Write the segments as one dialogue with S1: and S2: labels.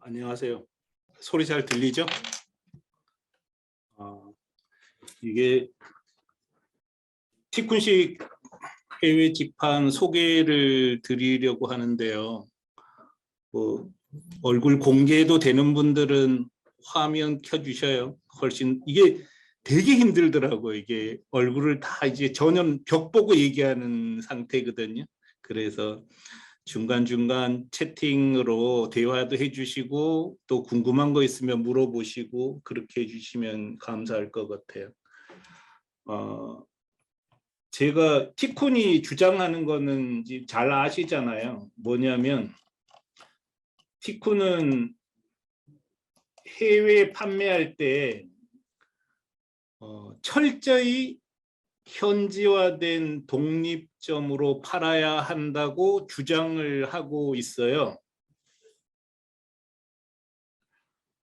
S1: 안녕하세요. 소리 잘 들리죠? 이게 티쿤식 해외 직판 소개를 드리려고 하는데요. 뭐 얼굴 공개도 되는 분들은 화면 켜주셔요. 훨씬 이게 되게 힘들더라고요. 이게 얼굴을 다 이제 전혀 벽 보고 얘기하는 상태거든요. 그래서 중간중간 채팅으로 대화도 해주시고 또 궁금한 거 있으면 물어보시고 그렇게 해주시면 감사할 것 같아요. 제가 티쿤이 주장하는 거는 이제 잘 아시잖아요. 뭐냐면 티쿤은 해외 판매할 때 철저히 현지화된 독립점으로 팔아야 한다고 주장을 하고 있어요.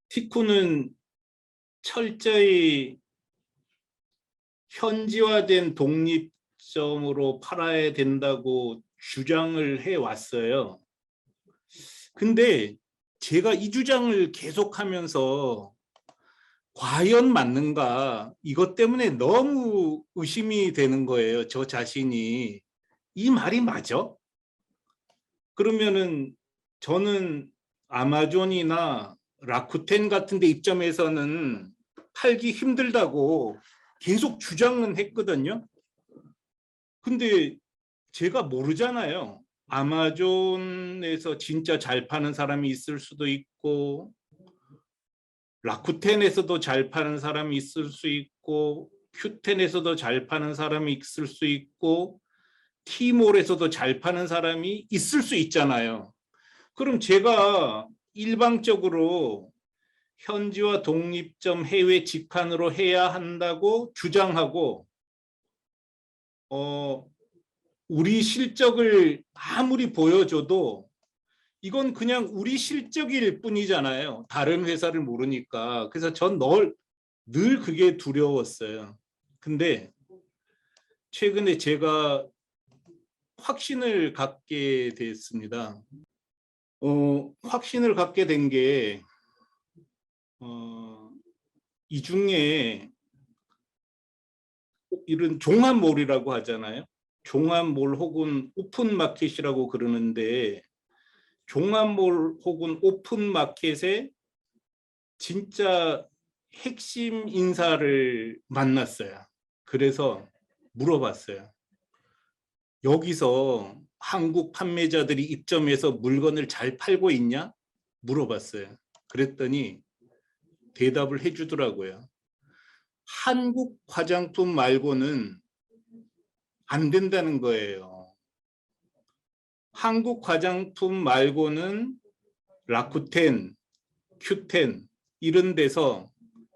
S1: 티쿤은 철저히 현지화된 독립점으로 팔아야 된다고 주장을 해왔어요. 근데 제가 이 주장을 계속하면서 과연 맞는가 이것 때문에 너무 의심이 되는 거예요. 저 자신이. 이 말이 맞아? 그러면은 저는 아마존이나 라쿠텐 같은 데 입점에서는 팔기 힘들다고 계속 주장은 했거든요. 근데 제가 모르잖아요. 아마존에서 진짜 잘 파는 사람이 있을 수도 있고 라쿠텐에서도 잘 파는 사람이 있을 수 있고 큐텐에서도 잘 파는 사람이 있을 수 있고 티몰에서도 잘 파는 사람이 있을 수 있잖아요. 그럼 제가 일방적으로 현지화 독립점 해외 직판으로 해야 한다고 주장하고 우리 실적을 아무리 보여줘도 이건 그냥 우리 실적일 뿐이잖아요. 다른 회사를 모르니까. 그래서 전 늘 그게 두려웠어요. 근데 최근에 제가 확신을 갖게 됐습니다. 확신을 갖게 된 게 이 중에 이런 종합몰이라고 하잖아요. 종합몰 혹은 오픈마켓이라고 그러는데 종합몰 혹은 오픈마켓에 진짜 핵심 인사를 만났어요. 그래서 물어봤어요. 여기서 한국 판매자들이 입점해서 물건을 잘 팔고 있냐? 물어봤어요. 그랬더니 대답을 해주더라고요. 한국 화장품 말고는 안 된다는 거예요. 한국 화장품 말고는 라쿠텐, 큐텐 이런 데서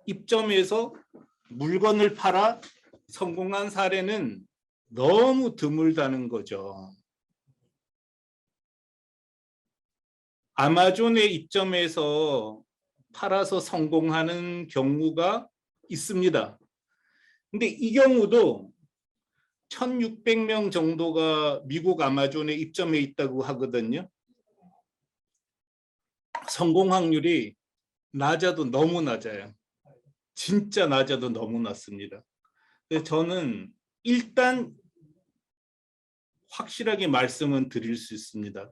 S1: 입점해서 물건을 팔아 성공한 사례는 너무 드물다는 거죠. 아마존에 입점해서 팔아서 성공하는 경우가 있습니다. 근데 이 경우도 1600명 정도가 미국 아마존에 입점해 있다고 하거든요. 성공 확률이 낮아도 너무 낮아요. 진짜 낮아도 너무 낮습니다. 그래서 저는 일단 확실하게 말씀은 드릴 수 있습니다.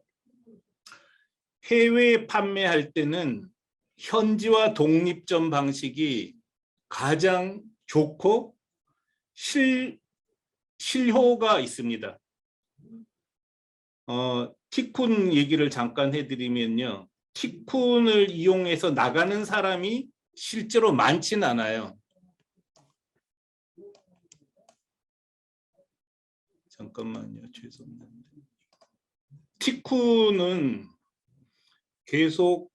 S1: 해외 판매할 때는 현지화 독립점 방식이 가장 좋고 실효가 있습니다. 티쿤 얘기를 잠깐 해드리면요. 티쿤을 이용해서 나가는 사람이 실제로 많진 않아요. 잠깐만요. 죄송합니다. 티쿤은 계속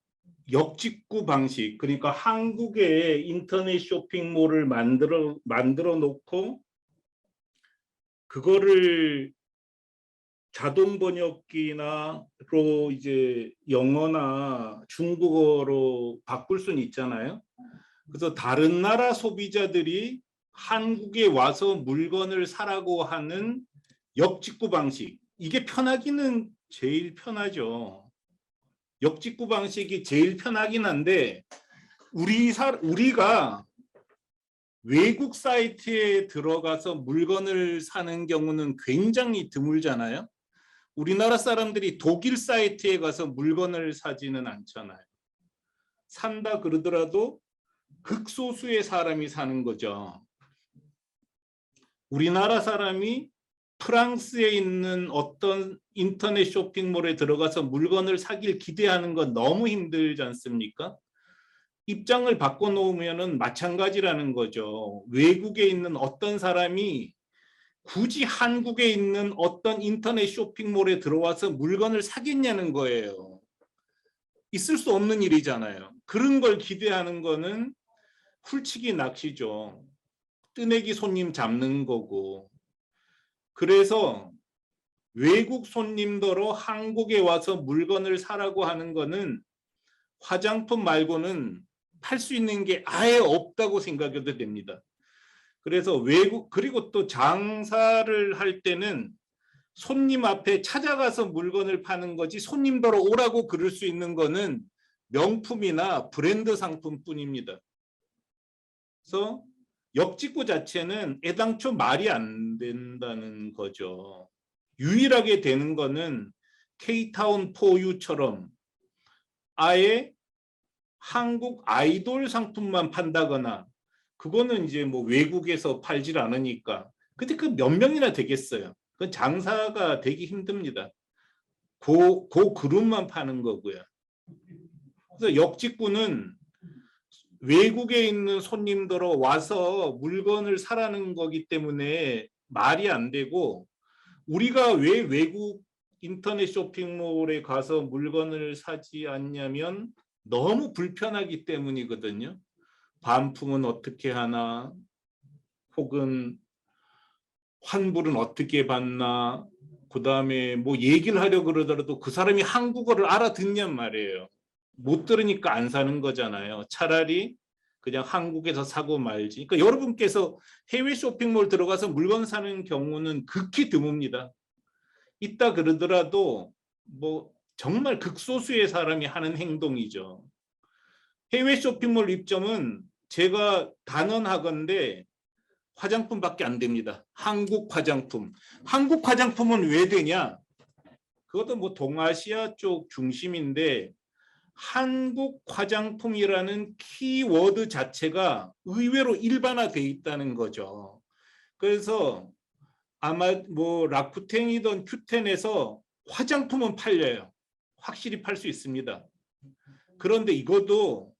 S1: 역직구 방식, 그러니까 한국에 인터넷 쇼핑몰을 만들어 놓고 그거를 자동 번역기나로 이제 영어나 중국어로 바꿀 수는 있잖아요. 그래서 다른 나라 소비자들이 한국에 와서 물건을 사라고 하는 역직구 방식, 이게 편하기는 제일 편하죠. 역직구 방식이 제일 편하긴 한데 우리가 외국 사이트에 들어가서 물건을 사는 경우는 굉장히 드물잖아요. 우리나라 사람들이 독일 사이트에 가서 물건을 사지는 않잖아요. 산다 그러더라도 극소수의 사람이 사는 거죠. 우리나라 사람이 프랑스에 있는 어떤 인터넷 쇼핑몰에 들어가서 물건을 사길 기대하는 건 너무 힘들지 않습니까? 입장을 바꿔놓으면 마찬가지라는 거죠. 외국에 있는 어떤 사람이 굳이 한국에 있는 어떤 인터넷 쇼핑몰에 들어와서 물건을 사겠냐는 거예요. 있을 수 없는 일이잖아요. 그런 걸 기대하는 거는 훌치기 낚시죠. 뜨내기 손님 잡는 거고. 그래서 외국 손님더러 한국에 와서 물건을 사라고 하는 거는 화장품 말고는 팔 수 있는 게 아예 없다고 생각해도 됩니다. 그래서 외국 그리고 또 장사를 할 때는 손님 앞에 찾아가서 물건을 파는 거지 손님더러 오라고 그럴 수 있는 거는 명품이나 브랜드 상품뿐입니다. 그래서 역직구 자체는 애당초 말이 안 된다는 거죠. 유일하게 되는 거는 K타운 4U처럼 아예 한국 아이돌 상품만 판다거나 그거는 이제 뭐 외국에서 팔질 않으니까 근데 그 몇 명이나 되겠어요. 그건 장사가 되기 힘듭니다. 그 그룹만 파는 거고요. 그래서 역직구는 외국에 있는 손님들로 와서 물건을 사라는 거기 때문에 말이 안 되고 우리가 왜 외국 인터넷 쇼핑몰에 가서 물건을 사지 않냐면 너무 불편하기 때문이거든요. 반품은 어떻게 하나 혹은 환불은 어떻게 받나 그다음에 뭐 얘기를 하려고 그러더라도 그 사람이 한국어를 알아듣냔 말이에요. 못 들으니까 안 사는 거잖아요. 차라리 그냥 한국에서 사고 말지. 그러니까 여러분께서 해외 쇼핑몰 들어가서 물건 사는 경우는 극히 드뭅니다. 있다 그러더라도 뭐 정말 극소수의 사람이 하는 행동이죠. 해외 쇼핑몰 입점은 제가 단언하건대 화장품밖에 안 됩니다. 한국 화장품. 한국 화장품은 왜 되냐? 그것도 뭐 동아시아 쪽 중심인데 한국 화장품이라는 키워드 자체가 의외로 일반화돼 있다는 거죠. 그래서 아마 뭐 라쿠텐이든 큐텐에서 화장품은 팔려요. 확실히 팔 수 있습니다. 그런데 이것도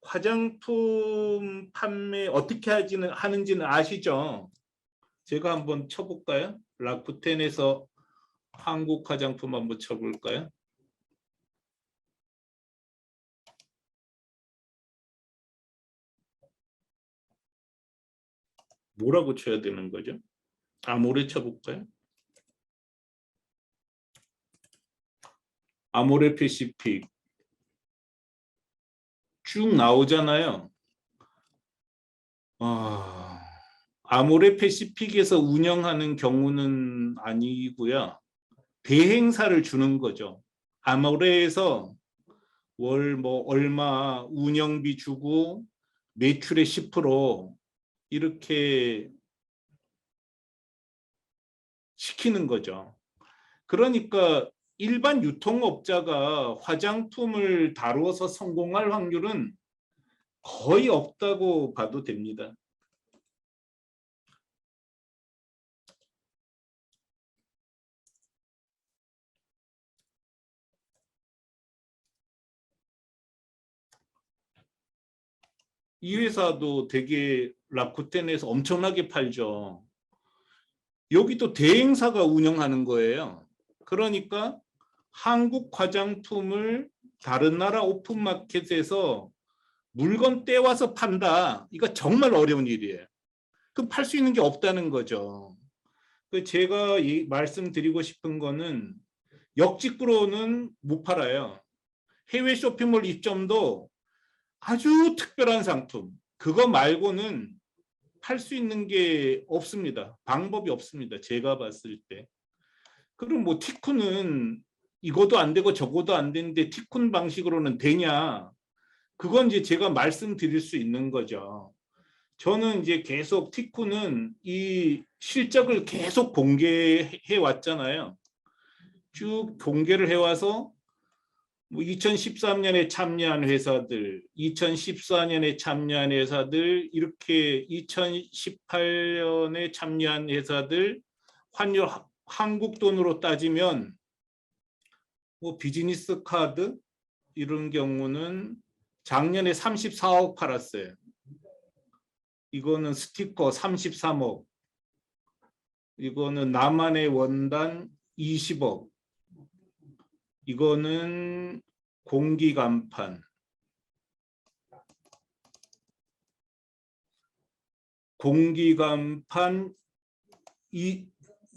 S1: 화장품 판매 어떻게 하는지는 아시죠? 제가 한번 쳐볼까요? 라쿠텐에서 한국 화장품 한번 쳐볼까요? 뭐라고 쳐야 되는 거죠? 아모레 쳐볼까요? 아모레 패시픽 쭉 나오잖아요. 아모레 패시픽에서 운영하는 경우는 아니고요. 대행사를 주는 거죠. 아모레에서 월 뭐 얼마 운영비 주고 매출의 10% 이렇게 시키는 거죠. 그러니까 일반 유통업자가 화장품을 다루어서 성공할 확률은 거의 없다고 봐도 됩니다. 이 회사도 되게 라쿠텐에서 엄청나게 팔죠. 여기도 대행사가 운영하는 거예요. 그러니까 한국 화장품을 다른 나라 오픈마켓에서 물건 떼와서 판다. 이거 정말 어려운 일이에요. 그럼 팔 수 있는 게 없다는 거죠. 제가 말씀드리고 싶은 거는 역직구로는 못 팔아요. 해외 쇼핑몰 입점도 아주 특별한 상품. 그거 말고는 팔 수 있는 게 없습니다. 방법이 없습니다. 제가 봤을 때. 그럼 뭐 티쿠는 이것도 안 되고 저것도 안 되는데 티쿤 방식으로는 되냐? 그건 이제 제가 말씀드릴 수 있는 거죠. 저는 이제 계속 티쿤은 이 실적을 계속 공개해 왔잖아요. 쭉 공개를 해와서 뭐 2013년에 참여한 회사들, 2014년에 참여한 회사들, 이렇게 2018년에 참여한 회사들, 환율 한국 돈으로 따지면 뭐 비즈니스 카드 이런 경우는 작년에 34억 팔았어요. 이거는 스티커 33억. 이거는 나만의 원단 20억. 이거는 공기 간판. 공기 간판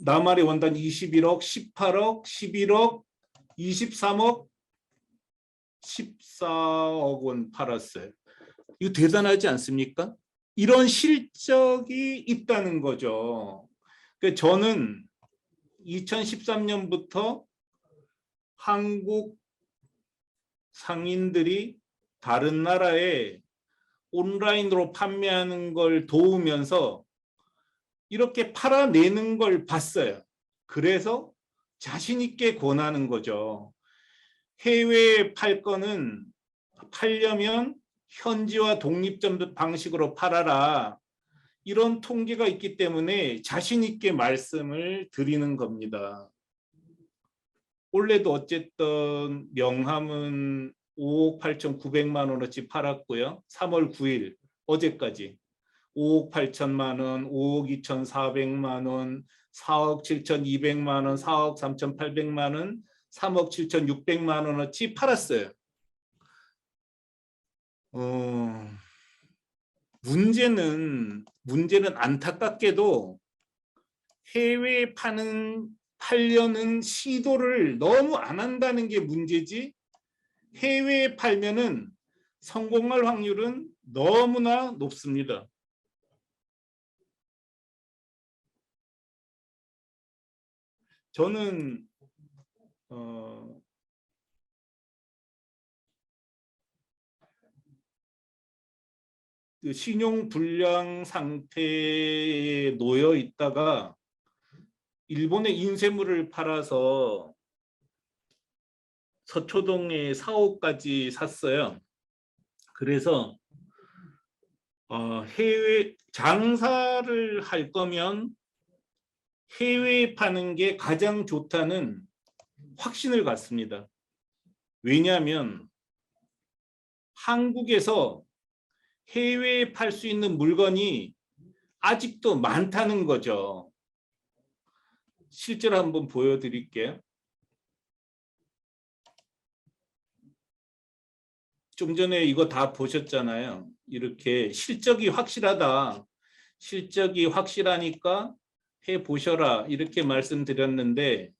S1: 나만의 원단 21억, 18억, 11억, 23억, 14억 원 팔았어요. 이거 대단하지 않습니까? 이런 실적이 있다는 거죠. 그러니까 저는 2013년부터 한국 상인들이 다른 나라에 온라인으로 판매하는 걸 도우면서 이렇게 팔아내는 걸 봤어요. 그래서 자신 있게 권하는 거죠. 해외에 팔 거는 팔려면 현지화 독립점 방식으로 팔아라. 이런 통계가 있기 때문에 자신 있게 말씀을 드리는 겁니다. 올해도 어쨌든 명함은 5억 8,900만 원어치 팔았고요. 3월 9일 어제까지 5억 8천만 원, 5억 2,400만 원, 4억 7,200만 원, 4억 3,800만 원, 3억 7,600만 원어치 팔았어요. 문제는 안타깝게도 해외에 팔려는 시도를 너무 안 한다는 게 문제지, 해외에 팔면은 성공할 확률은 너무나 높습니다. 저는 그 신용 불량 상태에 놓여 있다가 일본의 인쇄물을 팔아서 서초동에 사옥까지 샀어요. 그래서 해외 장사를 할 거면 해외에 파는 게 가장 좋다는 확신을 갖습니다. 왜냐하면 한국에서 해외에 팔 수 있는 물건이 아직도 많다는 거죠. 실제로 한번 보여드릴게요. 좀 전에 이거 다 보셨잖아요. 이렇게 실적이 확실하다. 실적이 확실하니까 해보셔라. 이렇게 말씀드렸는데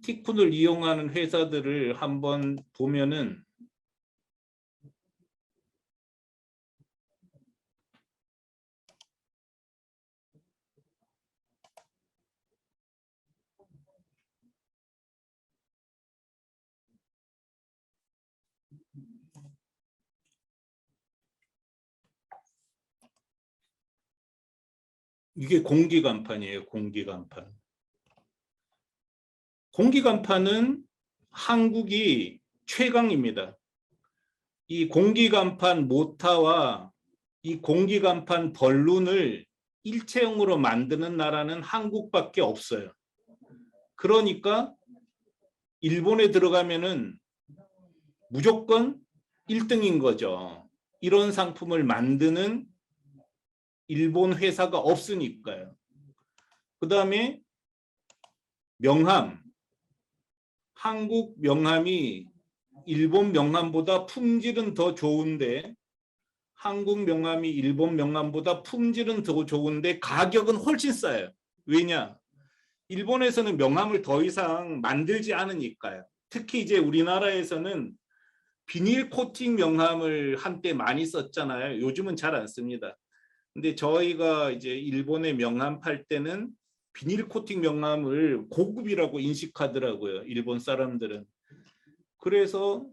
S1: 티쿤을 이용하는 회사들을 한번 보면은 이게 공기 간판이에요. 공기 간판. 공기 간판은 한국이 최강입니다. 이 공기 간판 모타와 이 공기 간판 벌룬을 일체형으로 만드는 나라는 한국밖에 없어요. 그러니까 일본에 들어가면은 무조건 1등인 거죠. 이런 상품을 만드는 일본 회사가 없으니까요. 그 다음에 명함. 한국 명함이 일본 명함보다 품질은 더 좋은데, 한국 명함이 일본 명함보다 품질은 더 좋은데 가격은 훨씬 싸요. 왜냐? 일본에서는 명함을 더 이상 만들지 않으니까요. 특히 이제 우리나라에서는 비닐 코팅 명함을 한때 많이 썼잖아요. 요즘은 잘 안 씁니다. 근데 저희가 이제 일본에 명함 팔 때는 비닐 코팅 명함을 고급이라고 인식하더라고요. 일본 사람들은. 그래서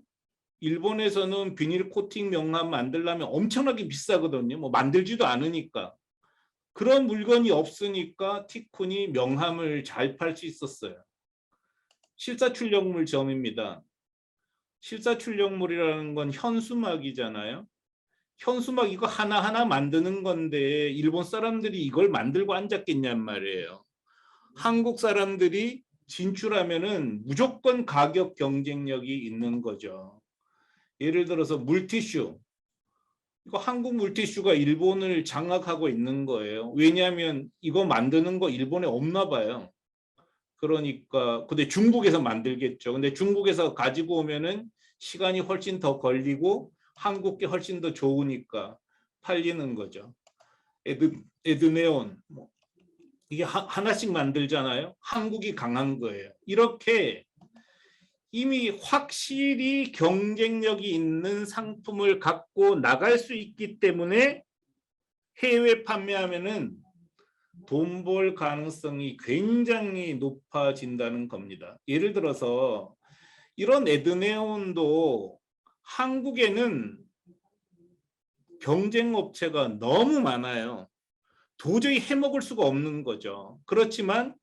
S1: 일본에서는 비닐 코팅 명함 만들려면 엄청나게 비싸거든요. 뭐 만들지도 않으니까. 그런 물건이 없으니까 티쿤이 명함을 잘 팔 수 있었어요. 실사출력물점입니다. 실사출력물이라는 건 현수막이잖아요. 현수막 이거 하나하나 만드는 건데 일본 사람들이 이걸 만들고 앉았겠냔 말이에요. 한국 사람들이 진출하면은 무조건 가격 경쟁력이 있는 거죠. 예를 들어서 물티슈. 이거 한국 물티슈가 일본을 장악하고 있는 거예요. 왜냐하면 이거 만드는 거 일본에 없나 봐요. 그러니까 근데 중국에서 만들겠죠. 근데 중국에서 가지고 오면은 시간이 훨씬 더 걸리고 한국게 훨씬 더 좋으니까 팔리는 거죠. 에드네온 뭐 이게 하나씩 만들잖아요. 한국이 강한 거예요. 이렇게 이미 확실히 경쟁력이 있는 상품을 갖고 나갈 수 있기 때문에 해외 판매하면은 돈 벌 가능성이 굉장히 높아진다는 겁니다. 예를 들어서 이런 에드네온도 한국에는 경쟁 업체가 너무 많아요. 도저히 해먹을 수가 없는 거죠. 그렇지만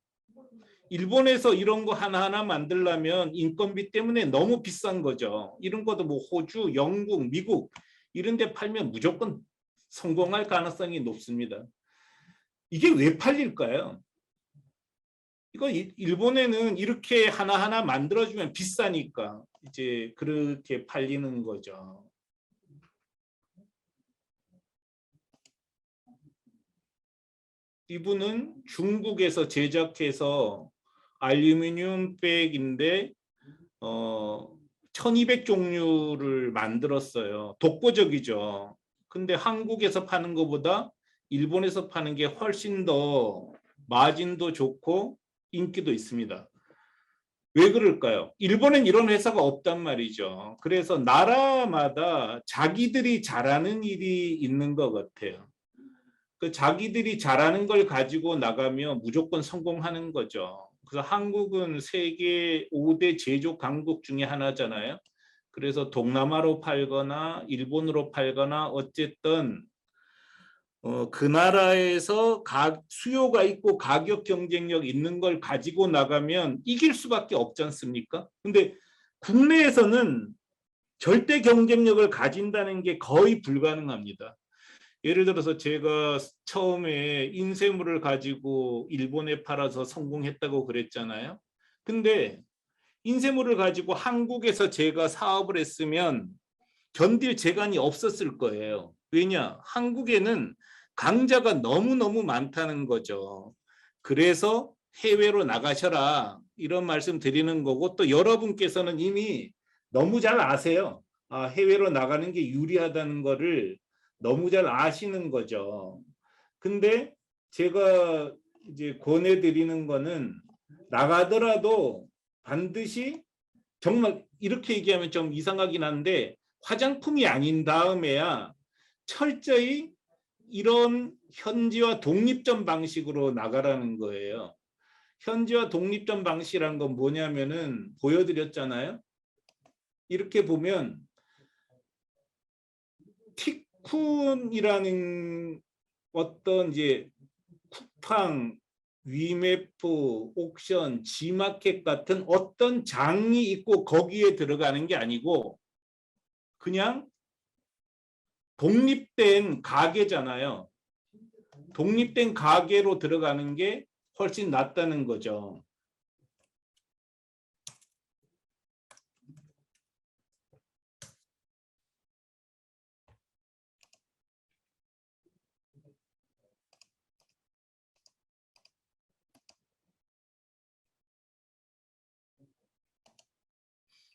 S1: 일본에서 이런 거 하나하나 만들려면 인건비 때문에 너무 비싼 거죠. 이런 것도 뭐 호주, 영국, 미국 이런 데 팔면 무조건 성공할 가능성이 높습니다. 이게 왜 팔릴까요? 이거 일본에는 이렇게 하나하나 만들어주면 비싸니까 이제 그렇게 팔리는 거죠. 이분은 중국에서 제작해서 알루미늄 백인데 1200종류를 만들었어요. 독보적이죠. 근데 한국에서 파는 것보다 일본에서 파는 게 훨씬 더 마진도 좋고 인기도 있습니다. 왜 그럴까요? 일본엔 이런 회사가 없단 말이죠. 그래서 나라마다 자기들이 잘하는 일이 있는 것 같아요. 그 자기들이 잘하는 걸 가지고 나가면 무조건 성공하는 거죠. 그래서 한국은 세계 5대 제조 강국 중에 하나잖아요. 그래서 동남아로 팔거나 일본으로 팔거나 어쨌든 그 나라에서 수요가 있고 가격 경쟁력 있는 걸 가지고 나가면 이길 수밖에 없지 않습니까? 근데 국내에서는 절대 경쟁력을 가진다는 게 거의 불가능합니다. 예를 들어서 제가 처음에 인쇄물을 가지고 일본에 팔아서 성공했다고 그랬잖아요. 근데 인쇄물을 가지고 한국에서 제가 사업을 했으면 견딜 재간이 없었을 거예요. 왜냐? 한국에는 강자가 너무너무 많다는 거죠. 그래서 해외로 나가셔라 이런 말씀 드리는 거고 또 여러분께서는 이미 너무 잘 아세요. 해외로 나가는 게 유리하다는 거를 너무 잘 아시는 거죠. 근데 제가 이제 권해드리는 거는 나가더라도 반드시 정말 이렇게 얘기하면 좀 이상하긴 한데 화장품이 아닌 다음에야 철저히 이런 현지화 독립점 방식으로 나가라는 거예요. 현지화 독립점 방식이란 건 뭐냐면은 보여드렸잖아요. 이렇게 보면 티쿤이라는 어떤 이제 쿠팡, 위메프, 옥션, 지마켓 같은 어떤 장이 있고 거기에 들어가는 게 아니고 그냥 독립된 가게잖아요. 독립된 가게로 들어가는 게 훨씬 낫다는 거죠.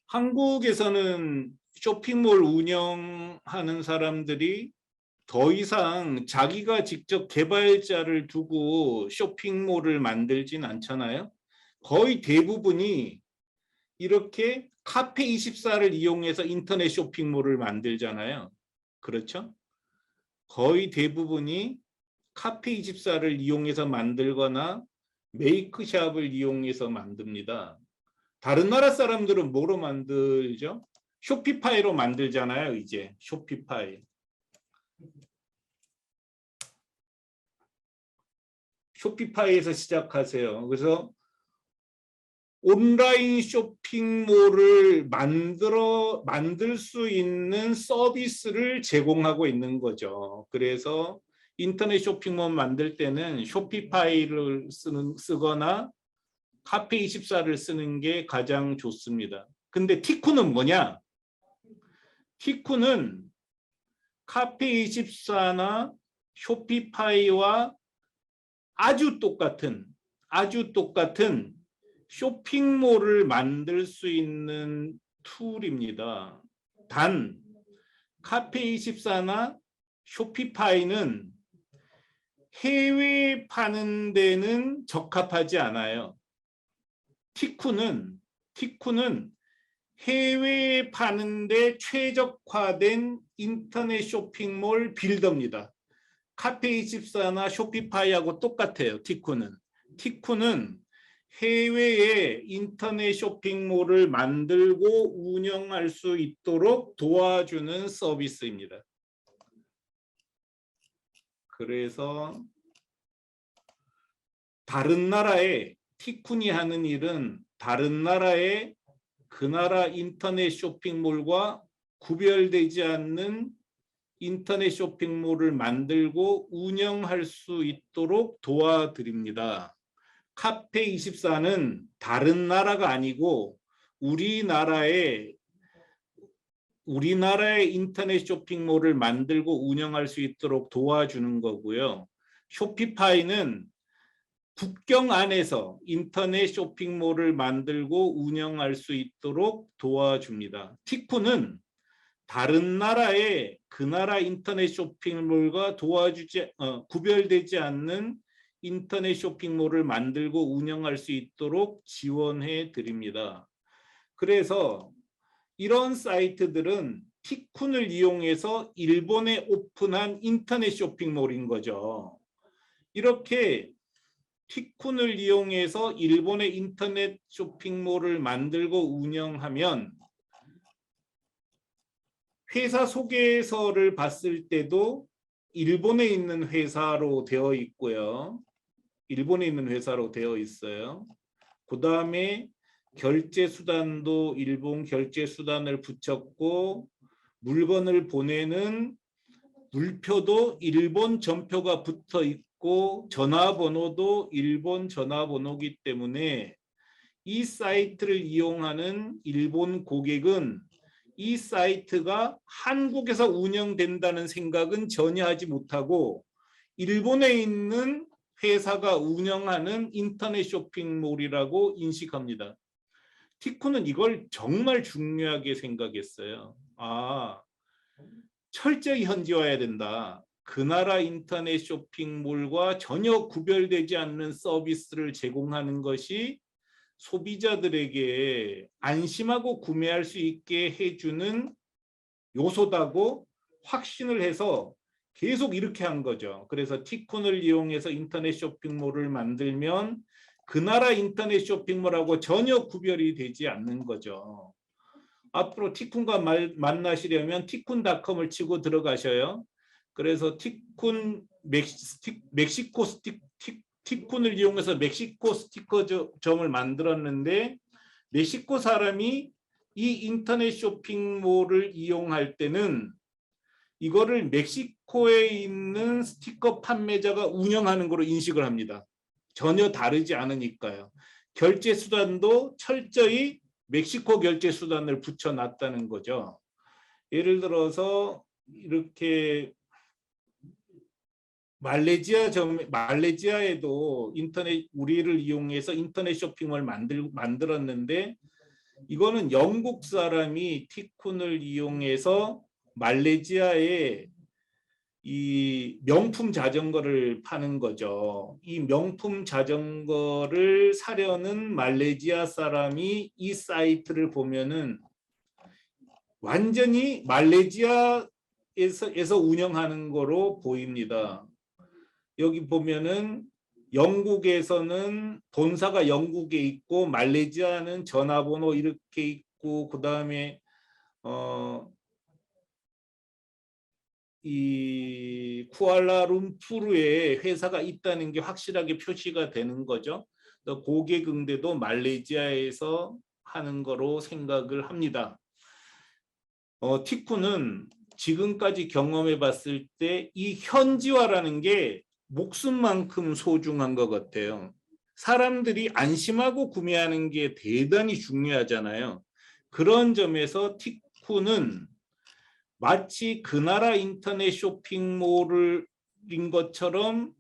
S1: 한국에서는 쇼핑몰 운영하는 사람들이 더 이상 자기가 직접 개발자를 두고 쇼핑몰을 만들진 않잖아요. 거의 대부분이 이렇게 카페24를 이용해서 인터넷 쇼핑몰을 만들잖아요. 그렇죠? 거의 대부분이 카페24를 이용해서 만들거나 메이크샵을 이용해서 만듭니다. 다른 나라 사람들은 뭐로 만들죠? 쇼피파이로 만들잖아요. 이제 쇼피파이. 쇼피파이에서 시작하세요. 그래서 온라인 쇼핑몰을 만들 수 있는 서비스를 제공하고 있는 거죠. 그래서 인터넷 쇼핑몰 만들 때는 쇼피파이를 쓰거나 카페24를 쓰는 게 가장 좋습니다. 근데 티쿠는 뭐냐? 티쿠는 카페24나 쇼피파이와 아주 똑같은 쇼핑몰을 만들 수 있는 툴입니다. 단 카페24나 쇼피파이는 해외에 파는 데는 적합하지 않아요. 티쿠는 해외에 파는데 최적화된 인터넷 쇼핑몰 빌더입니다. 카페24나 쇼피파이하고 똑같아요. 티쿠는 해외에 인터넷 쇼핑몰을 만들고 운영할 수 있도록 도와주는 서비스입니다. 그래서 다른 나라에 티쿤이 하는 일은 다른 나라의 그 나라 인터넷 쇼핑몰과 구별되지 않는 인터넷 쇼핑몰을 만들고 운영할 수 있도록 도와드립니다. 카페24는 다른 나라가 아니고 우리나라의 인터넷 쇼핑몰을 만들고 운영할 수 있도록 도와주는 거고요. 쇼피파이는 국경 안에서 인터넷 쇼핑몰을 만들고 운영할 수 있도록 도와줍니다. 티쿠는 다른 나라의 그 나라 인터넷 쇼핑몰과 구별되지 않는 인터넷 쇼핑몰을 만들고 운영할 수 있도록 지원해 드립니다. 그래서 이런 사이트들은 티쿤을 이용해서 일본에 오픈한 인터넷 쇼핑몰인 거죠. 이렇게 티쿤을 이용해서 일본의 인터넷 쇼핑몰을 만들고 운영하면 회사 소개서를 봤을 때도 일본에 있는 회사로 되어 있고요. 일본에 있는 회사로 되어 있어요. 그 다음에 결제 수단도 일본 결제 수단을 붙였고 물건을 보내는 물표도 일본 전표가 붙어 있고 전화번호도 일본 전화번호이기 때문에 이 사이트를 이용하는 일본 고객은 이 사이트가 한국에서 운영된다는 생각은 전혀 하지 못하고 일본에 있는 회사가 운영하는 인터넷 쇼핑몰이라고 인식합니다. 티쿠는 이걸 정말 중요하게 생각했어요. 철저히 현지화해야 된다. 그 나라 인터넷 쇼핑몰과 전혀 구별되지 않는 서비스를 제공하는 것이 소비자들에게 안심하고 구매할 수 있게 해주는 요소다고 확신을 해서 계속 이렇게 한 거죠. 그래서 티쿤을 이용해서 인터넷 쇼핑몰을 만들면 그 나라 인터넷 쇼핑몰하고 전혀 구별이 되지 않는 거죠. 앞으로 티쿤과 만나시려면 티쿤닷컴을 치고 들어가셔요. 그래서 티쿤을 이용해서 멕시코 스티커점을 만들었는데 멕시코 사람이 이 인터넷 쇼핑몰을 이용할 때는 이거를 멕시코에 있는 스티커 판매자가 운영하는 거로 인식을 합니다. 전혀 다르지 않으니까요. 결제 수단도 철저히 멕시코 결제 수단을 붙여놨다는 거죠. 예를 들어서 이렇게 말레이시아에도 우리를 이용해서 인터넷 쇼핑을 만들었는데 이거는 영국 사람이 티쿤을 이용해서 말레이시아에 이 명품 자전거를 파는 거죠. 이 명품 자전거를 사려는 말레이시아 사람이 이 사이트를 보면은 완전히 말레이시아에서 운영하는 거로 보입니다. 여기 보면은 영국에서는 본사가 영국에 있고 말레이시아는 전화번호 이렇게 있고 그다음에 이 쿠알라룸푸르에 회사가 있다는 게 확실하게 표시가 되는 거죠. 고객 응대도 말레이시아에서 하는 거로 생각을 합니다. 티쿤은 지금까지 경험해 봤을 때 이 현지화라는 게 목숨만큼 소중한 것 같아요. 사람들이 안심하고 구매하는 게 대단히 중요하잖아요. 그런 점에서 티쿤은 마치 그 나라 인터넷 쇼핑몰인 것처럼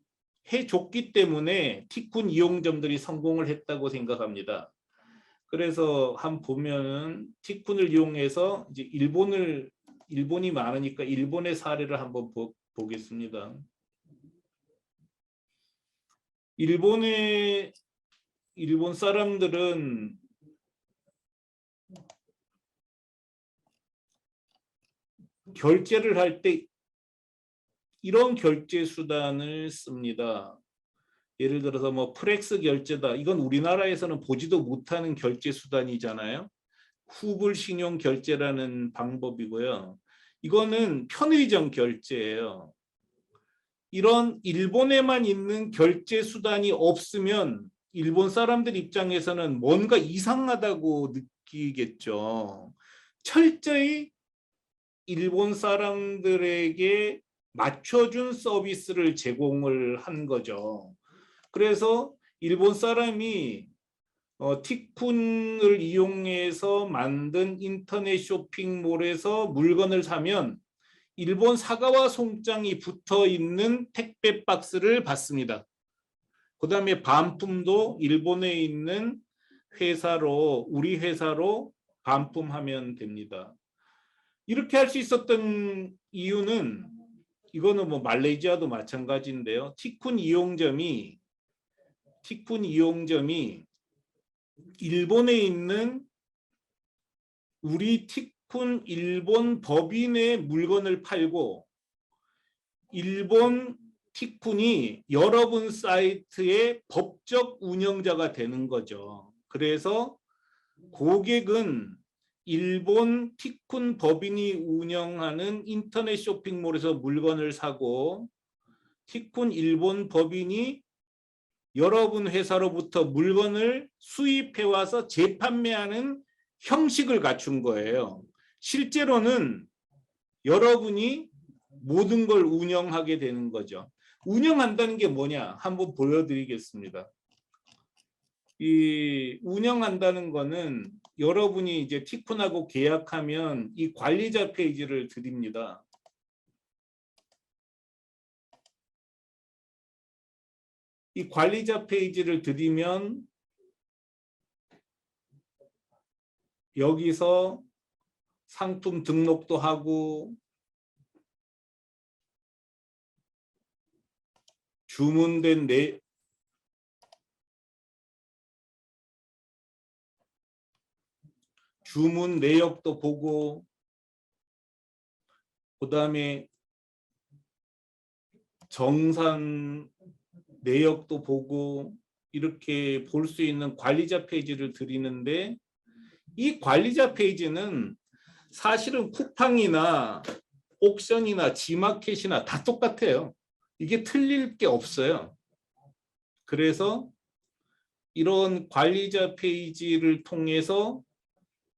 S1: 해줬기 때문에 티쿤 이용점들이 성공을 했다고 생각합니다. 그래서 한 보면은 티쿤을 이용해서 이제 일본이 많으니까 일본의 사례를 한번 보겠습니다. 일본 사람들은 결제를 할 때 이런 결제 수단을 씁니다. 예를 들어서 뭐 프렉스 결제다. 이건 우리나라에서는 보지도 못하는 결제 수단이잖아요. 후불 신용 결제라는 방법이고요. 이거는 편의점 결제예요. 이런 일본에만 있는 결제 수단이 없으면 일본 사람들 입장에서는 뭔가 이상하다고 느끼겠죠. 철저히 일본 사람들에게 맞춰준 서비스를 제공을 한 거죠. 그래서 일본 사람이 티쿤을 이용해서 만든 인터넷 쇼핑몰에서 물건을 사면 일본 사과와 송장이 붙어 있는 택배 박스를 받습니다. 그다음에 반품도 일본에 있는 우리 회사로 반품하면 됩니다. 이렇게 할 수 있었던 이유는 이거는 뭐 말레이시아도 마찬가지인데요. 티쿤 이용점이 일본에 있는 우리 티쿤 일본 법인의 물건을 팔고 일본 티쿤이 여러분 사이트의 법적 운영자가 되는 거죠. 그래서 고객은 일본 티쿤 법인이 운영하는 인터넷 쇼핑몰에서 물건을 사고 티쿤 일본 법인이 여러분 회사로부터 물건을 수입해 와서 재판매하는 형식을 갖춘 거예요. 실제로는 여러분이 모든 걸 운영하게 되는 거죠. 운영한다는 게 뭐냐? 한번 보여드리겠습니다. 이 운영한다는 거는 여러분이 이제 티쿤하고 계약하면 이 관리자 페이지를 드립니다. 이 관리자 페이지를 드리면 여기서 상품 등록도 하고 주문된 주문 내역도 보고 그다음에 정산 내역도 보고 이렇게 볼 수 있는 관리자 페이지를 드리는데 이 관리자 페이지는 사실은 쿠팡이나 옥션이나 지마켓이나 다 똑같아요. 이게 틀릴 게 없어요. 그래서 이런 관리자 페이지를 통해서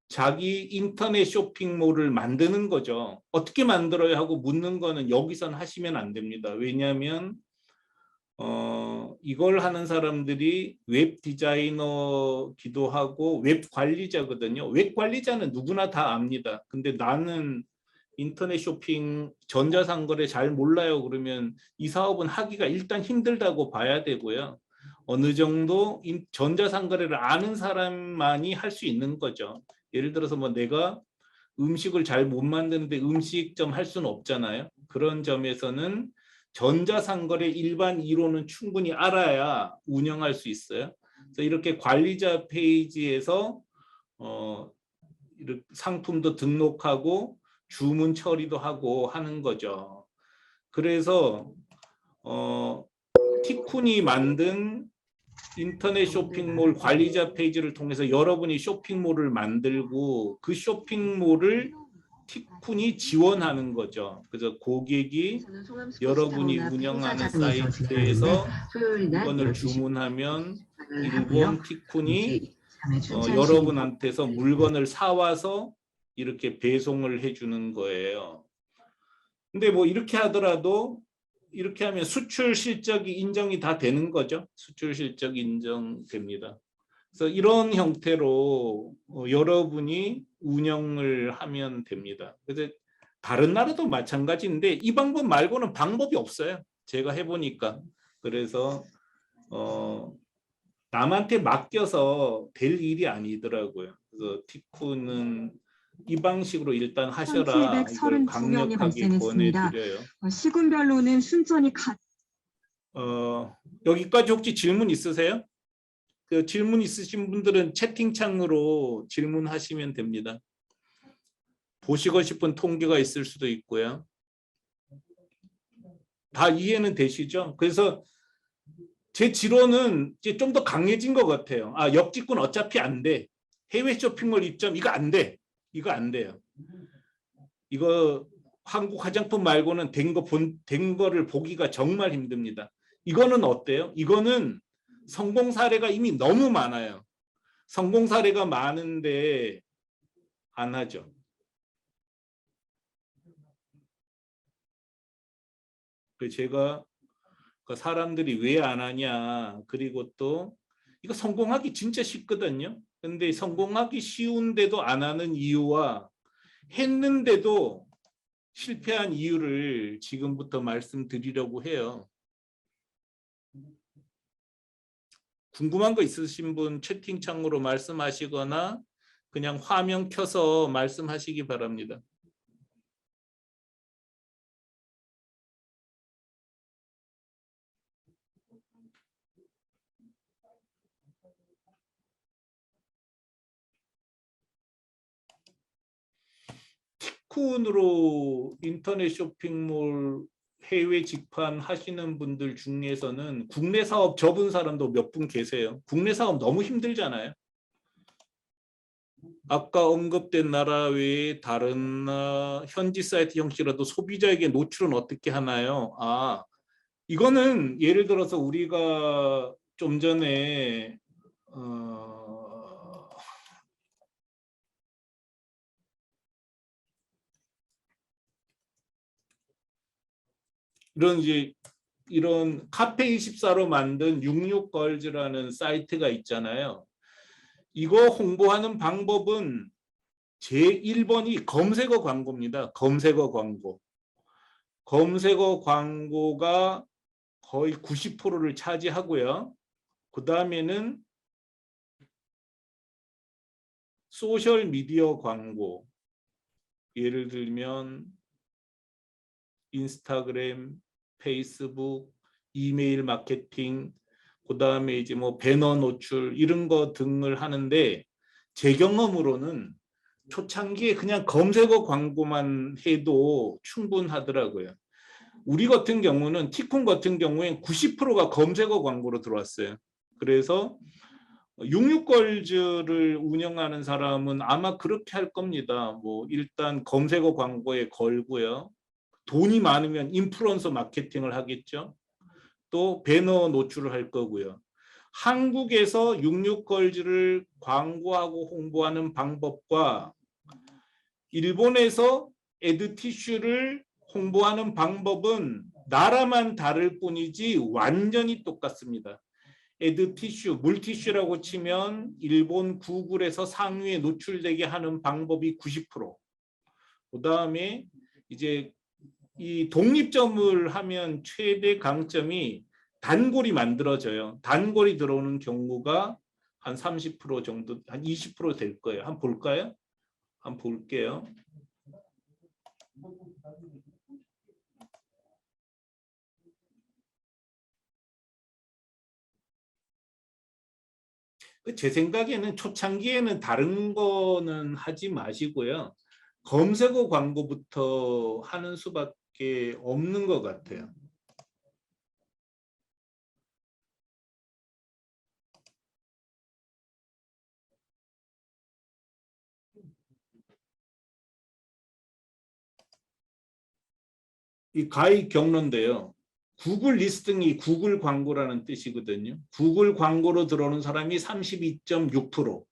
S1: 자기 인터넷 쇼핑몰을 만드는 거죠. 어떻게 만들어야 하고 묻는 거는 여기선 하시면 안 됩니다. 왜냐하면 이걸 하는 사람들이 웹 디자이너기도 하고 웹 관리자거든요. 웹 관리자는 누구나 다 압니다. 근데 나는 인터넷 쇼핑 전자상거래 잘 몰라요. 그러면 이 사업은 하기가 일단 힘들다고 봐야 되고요. 어느 정도 전자상거래를 아는 사람만이 할 수 있는 거죠. 예를 들어서 뭐 내가 음식을 잘 못 만드는데 음식점 할 수는 없잖아요. 그런 점에서는 전자상거래 일반 이론은 충분히 알아야 운영할 수 있어요. 그래서 이렇게 관리자 페이지에서 이렇게 상품도 등록하고 주문 처리도 하고 하는 거죠. 그래서 티쿤이 만든 인터넷 쇼핑몰 관리자 페이지를 통해서 여러분이 쇼핑몰을 만들고 그 쇼핑몰을 티쿤이 지원하는 거죠. 그래서 고객이 여러분이 운영하는 사이트에서 물건을 주문하면 일본 티쿤이 여러분한테서 물건을 사와서 이렇게 배송을 해주는 거예요. 근데 뭐 이렇게 하더라도 이렇게 하면 수출 실적이 인정이 다 되는 거죠. 수출 실적 인정됩니다. 그래서 이런 형태로 여러분이 운영을 하면 됩니다. 그래서 다른 나라도 마찬가지인데 이 방법 말고는 방법이 없어요. 제가 해보니까. 그래서 남한테 맡겨서 될 일이 아니더라고요. 그래서 티쿤은 이 방식으로 일단 하셔라. 이걸 강력하게 권해드려요.
S2: 시군별로는 순전히
S1: 여기까지 혹시 질문 있으세요? 그 질문 있으신 분들은 채팅창으로 질문하시면 됩니다. 보시고 싶은 통계가 있을 수도 있고요. 다 이해는 되시죠? 그래서 제 지론은 이제 좀 더 강해진 것 같아요. 아, 역직군 어차피 안 돼. 해외 쇼핑몰 입점 이거 안 돼. 이거 안 돼요. 이거 한국 화장품 말고는 된 거를 보기가 정말 힘듭니다. 이거는 어때요? 이거는 성공 사례가 이미 너무 많아요. 성공 사례가 많은데 안 하죠. 제가 사람들이 왜 안 하냐. 그리고 또 이거 성공하기 진짜 쉽거든요. 근데 성공하기 쉬운데도 안 하는 이유와 했는데도 실패한 이유를 지금부터 말씀드리려고 해요. 궁금한 거 있으신 분 채팅창으로 말씀하시거나 그냥 화면 켜서 말씀하시기 바랍니다. 티쿤으로 인터넷 쇼핑몰 해외 직판 하시는 분들 중에서는 국내 사업 접은 사람도 몇 분 계세요. 국내 사업 너무 힘들잖아요. 아까 언급된 나라 외에 다른 현지 사이트 형식이라도 소비자에게 노출은 어떻게 하나요? 아, 이거는 예를 들어서 우리가 좀 전에 이런 카페24로 만든 66걸즈라는 사이트가 있잖아요. 이거 홍보하는 방법은 제1번이 검색어 광고입니다. 검색어 광고. 검색어 광고가 거의 90%를 차지하고요. 그 다음에는 소셜 미디어 광고. 예를 들면 인스타그램, 페이스북, 이메일 마케팅, 그 다음에 이제 뭐 배너 노출 이런 거 등을 하는데 제 경험으로는 초창기에 그냥 검색어 광고만 해도 충분하더라고요. 우리 같은 경우는 티쿤 같은 경우엔 90%가 검색어 광고로 들어왔어요. 그래서 66걸즈를 운영하는 사람은 아마 그렇게 할 겁니다. 뭐 일단 검색어 광고에 걸고요. 돈이 많으면 인플루언서 마케팅을 하겠죠. 또 배너 노출을 할 거고요. 한국에서 66걸즈를 광고하고 홍보하는 방법과 일본에서 에드티슈를 홍보하는 방법은 나라만 다를 뿐이지 완전히 똑같습니다. 에드티슈, 물티슈라고 치면 일본 구글에서 상위에 노출되게 하는 방법이 90%. 그 다음에 이제 이 독립점을 하면 최대 강점이 단골이 만들어져요. 단골이 들어오는 경우가 한 30% 정도, 한 20% 될 거예요. 한번 볼까요? 한번 볼게요. 제 생각에는 초창기에는 다른 거는 하지 마시고요. 검색어 광고부터 하는 수밖에 없는 것 같아요. 이 가입 경로인데요. 구글 리스팅이 구글 광고라는 뜻이거든요. 구글 광고로 들어오는 사람이 32.6%.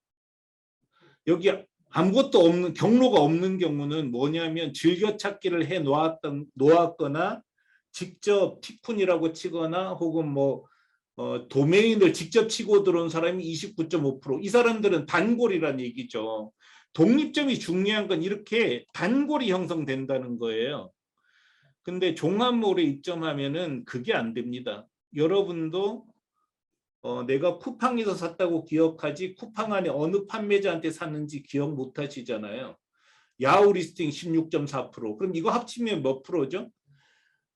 S1: 여기 아무것도 없는 경로가 없는 경우는 뭐냐면 즐겨찾기를 해 놓았거나 직접 티쿤이라고 치거나 혹은 뭐 도메인을 직접 치고 들어온 사람이 29.5%. 이 사람들은 단골이란 얘기죠. 독립점이 중요한 건 이렇게 단골이 형성된다는 거예요. 근데 종합몰에 입점하면은 그게 안 됩니다. 여러분도 내가 쿠팡에서 샀다고 기억하지 쿠팡 안에 어느 판매자한테 샀는지 기억 못 하시잖아요. 야후 리스팅 16.4%. 그럼 이거 합치면 몇 프로죠?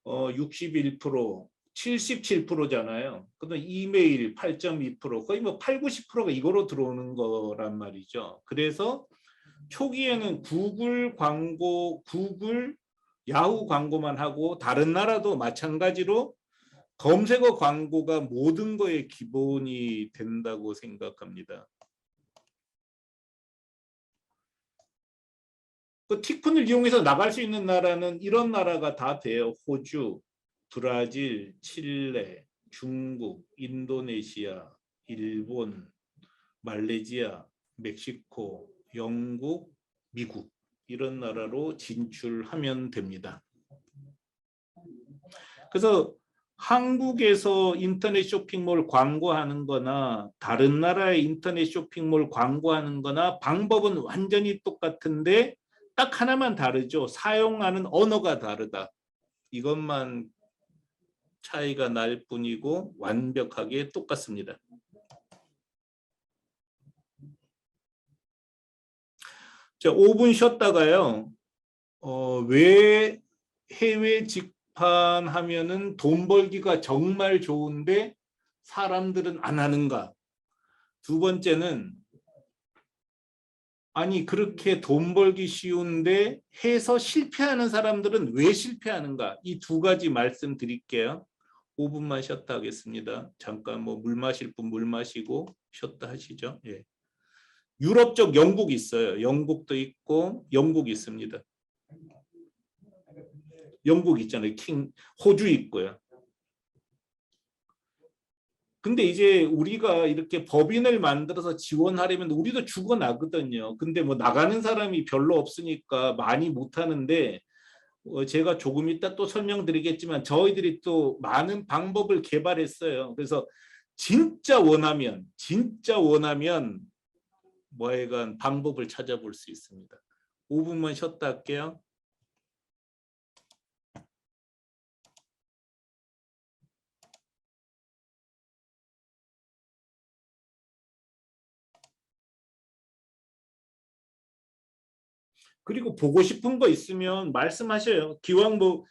S1: 61%, 77%잖아요. 그다음 이메일 8.2%, 거의 뭐 8, 90%가 이거로 들어오는 거란 말이죠. 그래서 초기에는 구글 광고, 구글, 야후 광고만 하고 다른 나라도 마찬가지로 검색어 광고가 모든 거의 기본이 된다고 생각합니다. 그 티쿤을 이용해서 나갈 수 있는 나라는 이런 나라가 다 돼요. 호주, 브라질, 칠레, 중국, 인도네시아, 일본, 말레이시아, 멕시코, 영국, 미국 이런 나라로 진출하면 됩니다. 그래서 한국에서 인터넷 쇼핑몰 광고하는 거나 다른 나라의 인터넷 쇼핑몰 광고하는 거나 방법은 완전히 똑같은데 딱 하나만 다르죠. 사용하는 언어가 다르다. 이것만 차이가 날 뿐이고 완벽하게 똑같습니다. 자, 5분 쉬었다가요. 왜 해외 직판하면은 돈 벌기가 정말 좋은데 사람들은 안 하는가? 두 번째는 아니 그렇게 돈 벌기 쉬운데 해서 실패하는 사람들은 왜 실패하는가? 이 두 가지 말씀드릴게요. 5분만 쉬었다 하겠습니다. 잠깐 뭐 물 마실 분 물 마시고 쉬었다 하시죠. 예. 유럽 쪽 영국 있어요. 영국도 있고 영국 있습니다. 영국 있잖아요. 호주 있고요. 근데 이제 우리가 이렇게 법인을 만들어서 지원하려면 우리도 죽어나거든요. 근데 뭐 나가는 사람이 별로 없으니까 많이 못하는데 제가 조금 이따 또 설명드리겠지만 저희들이 또 많은 방법을 개발했어요. 그래서 진짜 원하면 뭐하여간 방법을 찾아볼 수 있습니다. 5분만 쉬었다 할게요. 그리고 보고 싶은 거 있으면 말씀하셔요. 기왕 뭐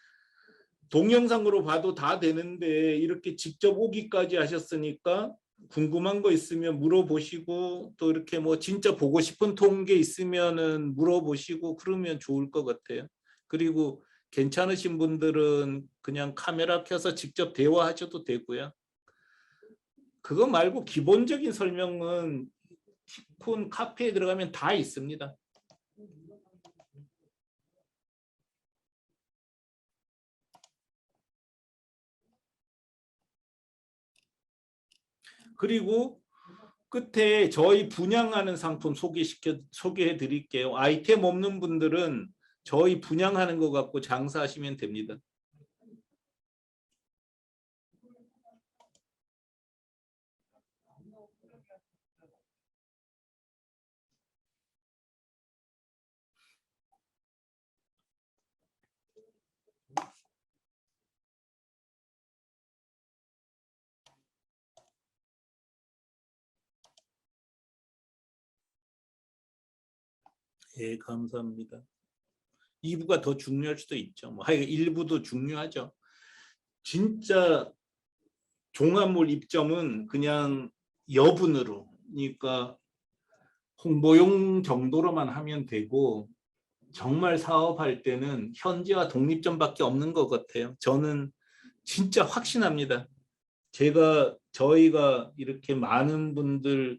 S1: 동영상으로 봐도 다 되는데 이렇게 직접 오기까지 하셨으니까 궁금한 거 있으면 물어보시고 또 이렇게 뭐 진짜 보고 싶은 통계 있으면은 물어보시고 그러면 좋을 것 같아요. 그리고 괜찮으신 분들은 그냥 카메라 켜서 직접 대화하셔도 되고요. 그거 말고 기본적인 설명은 티콘 카페에 들어가면 다 있습니다. 그리고 끝에 저희 분양하는 상품 소개해 드릴게요. 아이템 없는 분들은 저희 분양하는 거 갖고 장사하시면 됩니다. 예, 감사합니다. 2부가 더 중요할 수도 있죠. 뭐 하여간 1부도 중요하죠. 진짜 종합몰 입점은 그냥 여분으로, 그러니까 홍보용 정도로만 하면 되고 정말 사업할 때는 현지와 독립점밖에 없는 것 같아요. 저는 진짜 확신합니다. 저희가 이렇게 많은 분들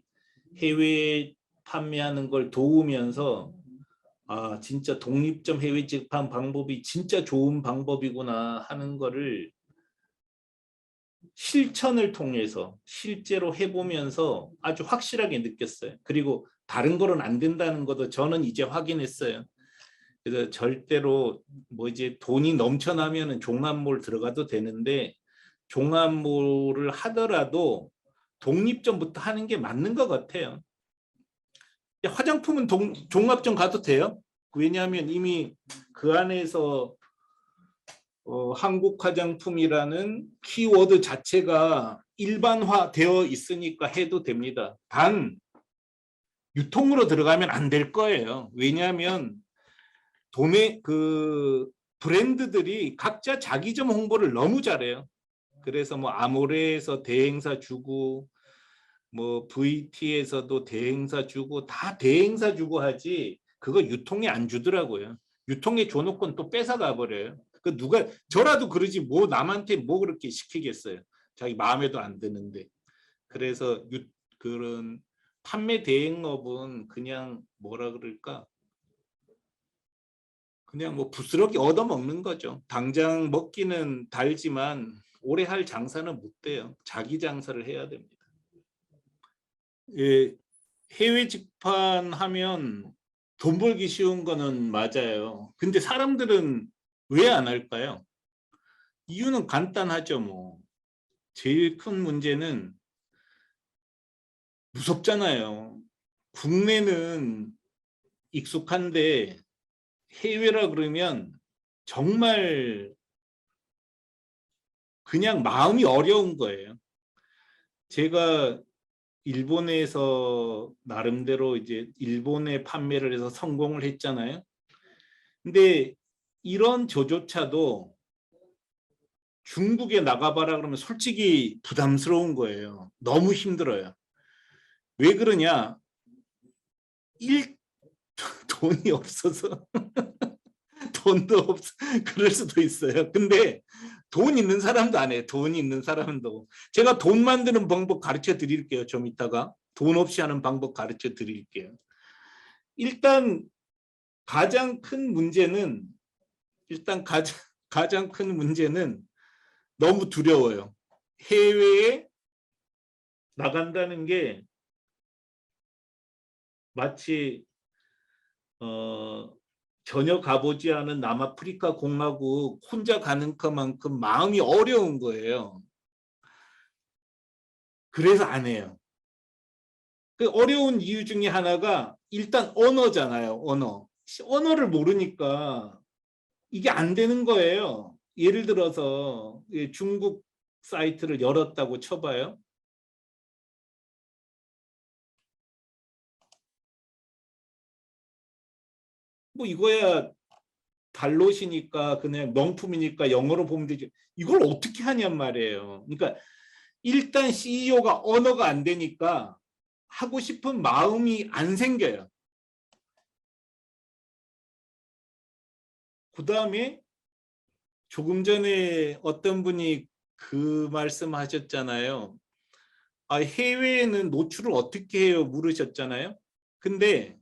S1: 해외에 판매하는 걸 도우면서 아, 진짜 독립점 해외 집판 방법이 진짜 좋은 방법이구나 하는 거를 실천을 통해서 실제로 해보면서 아주 확실하게 느꼈어요. 그리고 다른 거는 안 된다는 것도 저는 이제 확인했어요. 그래서 절대로 뭐 이제 돈이 넘쳐나면은 종합몰 들어가도 되는데 종합몰을 하더라도 독립점부터 하는 게 맞는 것 같아요. 화장품은 종합점 가도 돼요. 왜냐하면 이미 그 안에서 한국 화장품이라는 키워드 자체가 일반화되어 있으니까 해도 됩니다. 단 유통으로 들어가면 안 될 거예요. 왜냐하면 도매 그 브랜드들이 각자 자기점 홍보를 너무 잘해요. 그래서 뭐 아모레에서 대행사 주고 뭐 VT에서도 대행사 주고 다 대행사 주고 하지 그거 유통에 안 주더라고요. 유통에 줘놓고는 또 뺏어가 버려요. 그 누가 저라도 그러지 뭐 남한테 뭐 그렇게 시키겠어요. 자기 마음에도 안 드는데. 그래서 그런 판매 대행업은 그냥 뭐라 그럴까? 그냥 뭐 부스러기 얻어먹는 거죠. 당장 먹기는 달지만 오래 할 장사는 못 돼요. 자기 장사를 해야 됩니다. 예, 해외 직판하면 돈 벌기 쉬운 거는 맞아요. 근데 사람들은 왜 안 할까요? 이유는 간단하죠, 뭐. 제일 큰 문제는 무섭잖아요. 국내는 익숙한데 해외라 그러면 정말 그냥 마음이 어려운 거예요. 제가 일본에서 나름대로 이제 일본에 판매를 해서 성공을 했잖아요. 근데 이런 저조차도 중국에 나가봐라 그러면 솔직히 부담스러운 거예요. 너무 힘들어요. 왜 그러냐? 돈이 없어서 돈도 없어 그럴 수도 있어요. 근데 돈 있는 사람도 안 해요. 돈 있는 사람도. 제가 돈 만드는 방법 가르쳐 드릴게요. 좀 이따가. 돈 없이 하는 방법 가르쳐 드릴게요. 일단 가장 큰 문제는 가장 큰 문제는 너무 두려워요. 해외에 나간다는 게 마치 전혀 가보지 않은 남아프리카 공화국 혼자 가는 것만큼 마음이 어려운 거예요. 그래서 안 해요. 그 어려운 이유 중에 하나가 일단 언어잖아요. 언어를 모르니까 이게 안 되는 거예요. 예를 들어서 중국 사이트를 열었다고 쳐봐요. 뭐 이거야 달롯이니까 그냥 명품이니까 영어로 보면 되지. 이걸 어떻게 하냔 말이에요. 그러니까 일단 CEO가 언어가 안 되니까 하고 싶은 마음이 안 생겨요. 그 다음에 조금 전에 어떤 분이 그 말씀하셨잖아요. 아, 해외에는 노출을 어떻게 해요? 물으셨잖아요. 근데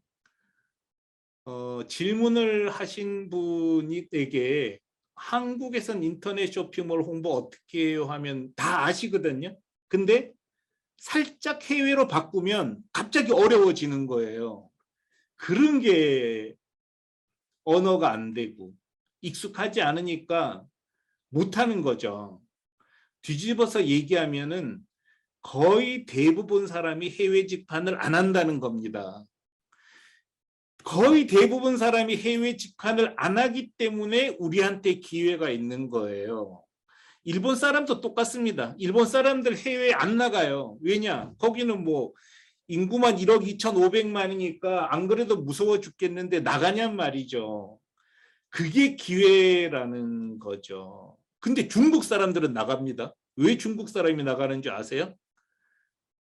S1: 질문을 하신 분에게 한국에선 인터넷 쇼핑몰 홍보 어떻게 해요? 하면 다 아시거든요. 근데 살짝 해외로 바꾸면 갑자기 어려워지는 거예요. 그런 게 언어가 안 되고 익숙하지 않으니까 못하는 거죠. 뒤집어서 얘기하면은 거의 대부분 사람이 해외 직판을 안 한다는 겁니다. 거의 대부분 사람이 해외 직판을 안 하기 때문에 우리한테 기회가 있는 거예요. 일본 사람도 똑같습니다. 일본 사람들 해외에 안 나가요. 왜냐? 거기는 뭐 인구만 1억 2,500만이니까 안 그래도 무서워 죽겠는데 나가냔 말이죠. 그게 기회라는 거죠. 근데 중국 사람들은 나갑니다. 왜 중국 사람이 나가는지 아세요?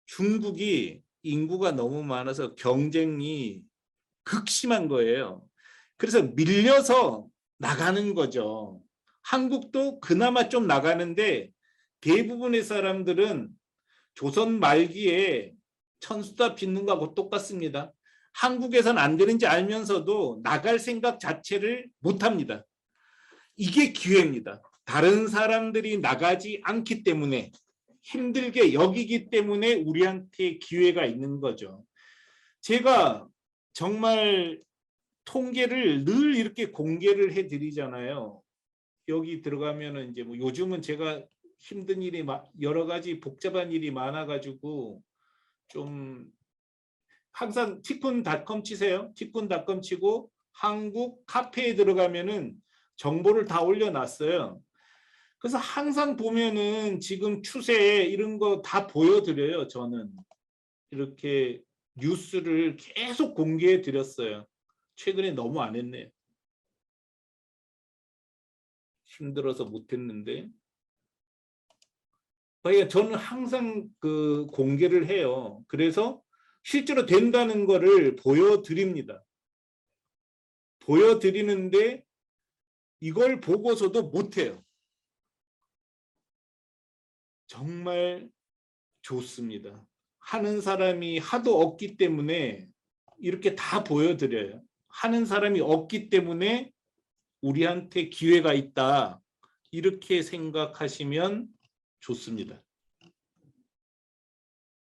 S1: 중국이 인구가 너무 많아서 경쟁이 극심한 거예요. 그래서 밀려서 나가는 거죠. 한국도 그나마 좀 나가는데 대부분의 사람들은 조선 말기에 천수다 빚는 거하고 똑같습니다. 한국에선 안 되는지 알면서도 나갈 생각 자체를 못합니다. 이게 기회입니다. 다른 사람들이 나가지 않기 때문에 힘들게 여기기 때문에 우리한테 기회가 있는 거죠. 제가 정말 통계를 늘 이렇게 공개를 해드리잖아요. 여기 들어가면은 이제 뭐 요즘은 제가 힘든 일이 여러 가지 복잡한 일이 많아가지고 좀 항상 티쿤닷컴 치세요. 티쿤닷컴 치고 한국 카페에 들어가면은 정보를 다 올려놨어요. 그래서 항상 보면은 지금 추세 이런 거 다 보여드려요. 저는 이렇게 뉴스를 계속 공개해 드렸어요. 최근에 너무 안 했네요. 힘들어서 못했는데. 그러니까 저는 항상 그 공개를 해요. 그래서 실제로 된다는 거를 보여드립니다. 보여드리는데 이걸 보고서도 못해요. 정말 좋습니다. 하는 사람이 하도 없기 때문에 이렇게 다 보여드려요. 하는 사람이 없기 때문에 우리한테 기회가 있다. 이렇게 생각하시면 좋습니다.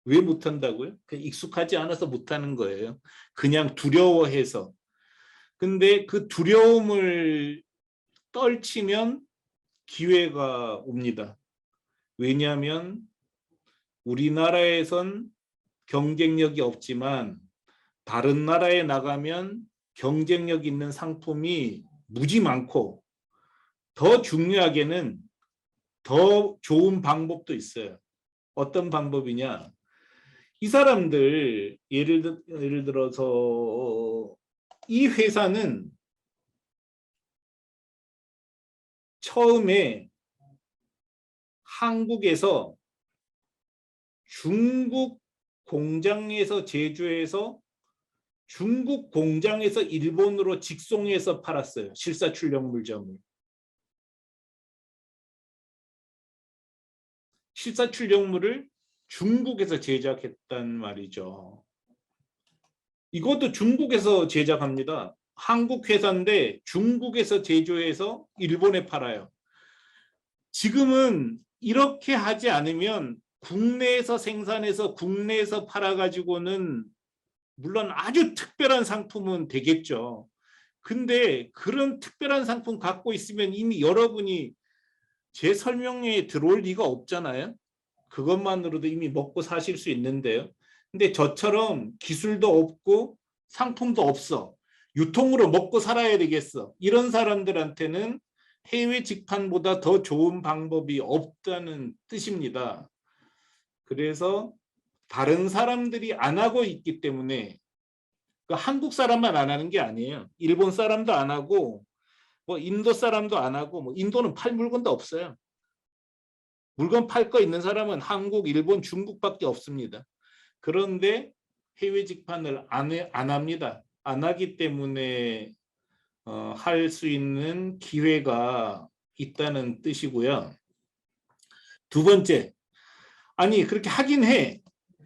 S1: 왜 못한다고요? 익숙하지 않아서 못하는 거예요. 그냥 두려워해서. 근데 그 두려움을 떨치면 기회가 옵니다. 왜냐하면 우리나라에선 경쟁력이 없지만 다른 나라에 나가면 경쟁력 있는 상품이 무지 많고 더 중요하게는 더 좋은 방법도 있어요. 어떤 방법이냐? 이 사람들 예를 들어서 이 회사는 처음에 한국에서 중국 공장에서 제조해서 중국 공장에서 일본으로 직송해서 팔았어요. 실사출력물점을. 실사출력물을 중국에서 제작했단 말이죠. 이것도 중국에서 제작합니다. 한국 회사인데 중국에서 제조해서 일본에 팔아요. 지금은 이렇게 하지 않으면 국내에서 생산해서 국내에서 팔아가지고는 물론 아주 특별한 상품은 되겠죠. 근데 그런 특별한 상품 갖고 있으면 이미 여러분이 제 설명회에 들어올 리가 없잖아요. 그것만으로도 이미 먹고 사실 수 있는데요. 근데 저처럼 기술도 없고 상품도 없어. 유통으로 먹고 살아야 되겠어. 이런 사람들한테는 해외 직판보다 더 좋은 방법이 없다는 뜻입니다. 그래서 다른 사람들이 안 하고 있기 때문에 한국 사람만 안 하는 게 아니에요. 일본 사람도 안 하고 뭐 인도 사람도 안 하고 뭐 인도는 팔 물건도 없어요. 물건 팔 거 있는 사람은 한국, 일본, 중국밖에 없습니다. 그런데 해외 직판을 안 합니다. 안 하기 때문에 할 수 있는 기회가 있다는 뜻이고요. 두 번째, 아니 그렇게 하긴 해.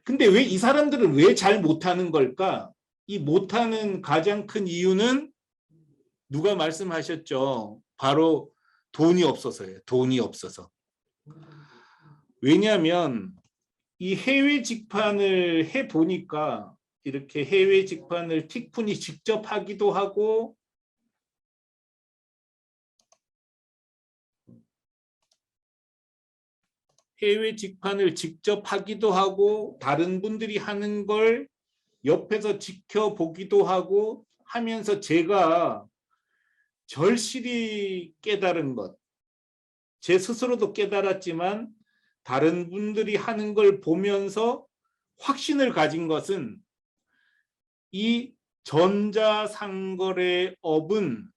S1: 근데 왜 이 사람들은 왜 잘 못하는 걸까? 이 못하는 가장 큰 이유는 누가 말씀하셨죠? 바로 돈이 없어서예요. 돈이 없어서. 왜냐하면 이 해외 직판을 해보니까 이렇게 해외 직판을 티쿤이 직접 하기도 하고 해외 직판을 직접 하기도 하고 다른 분들이 하는 걸 옆에서 지켜보기도 하고 하면서 제가 절실히 깨달은 것, 제 스스로도 깨달았지만 다른 분들이 하는 걸 보면서 확신을 가진 것은 이 전자상거래업은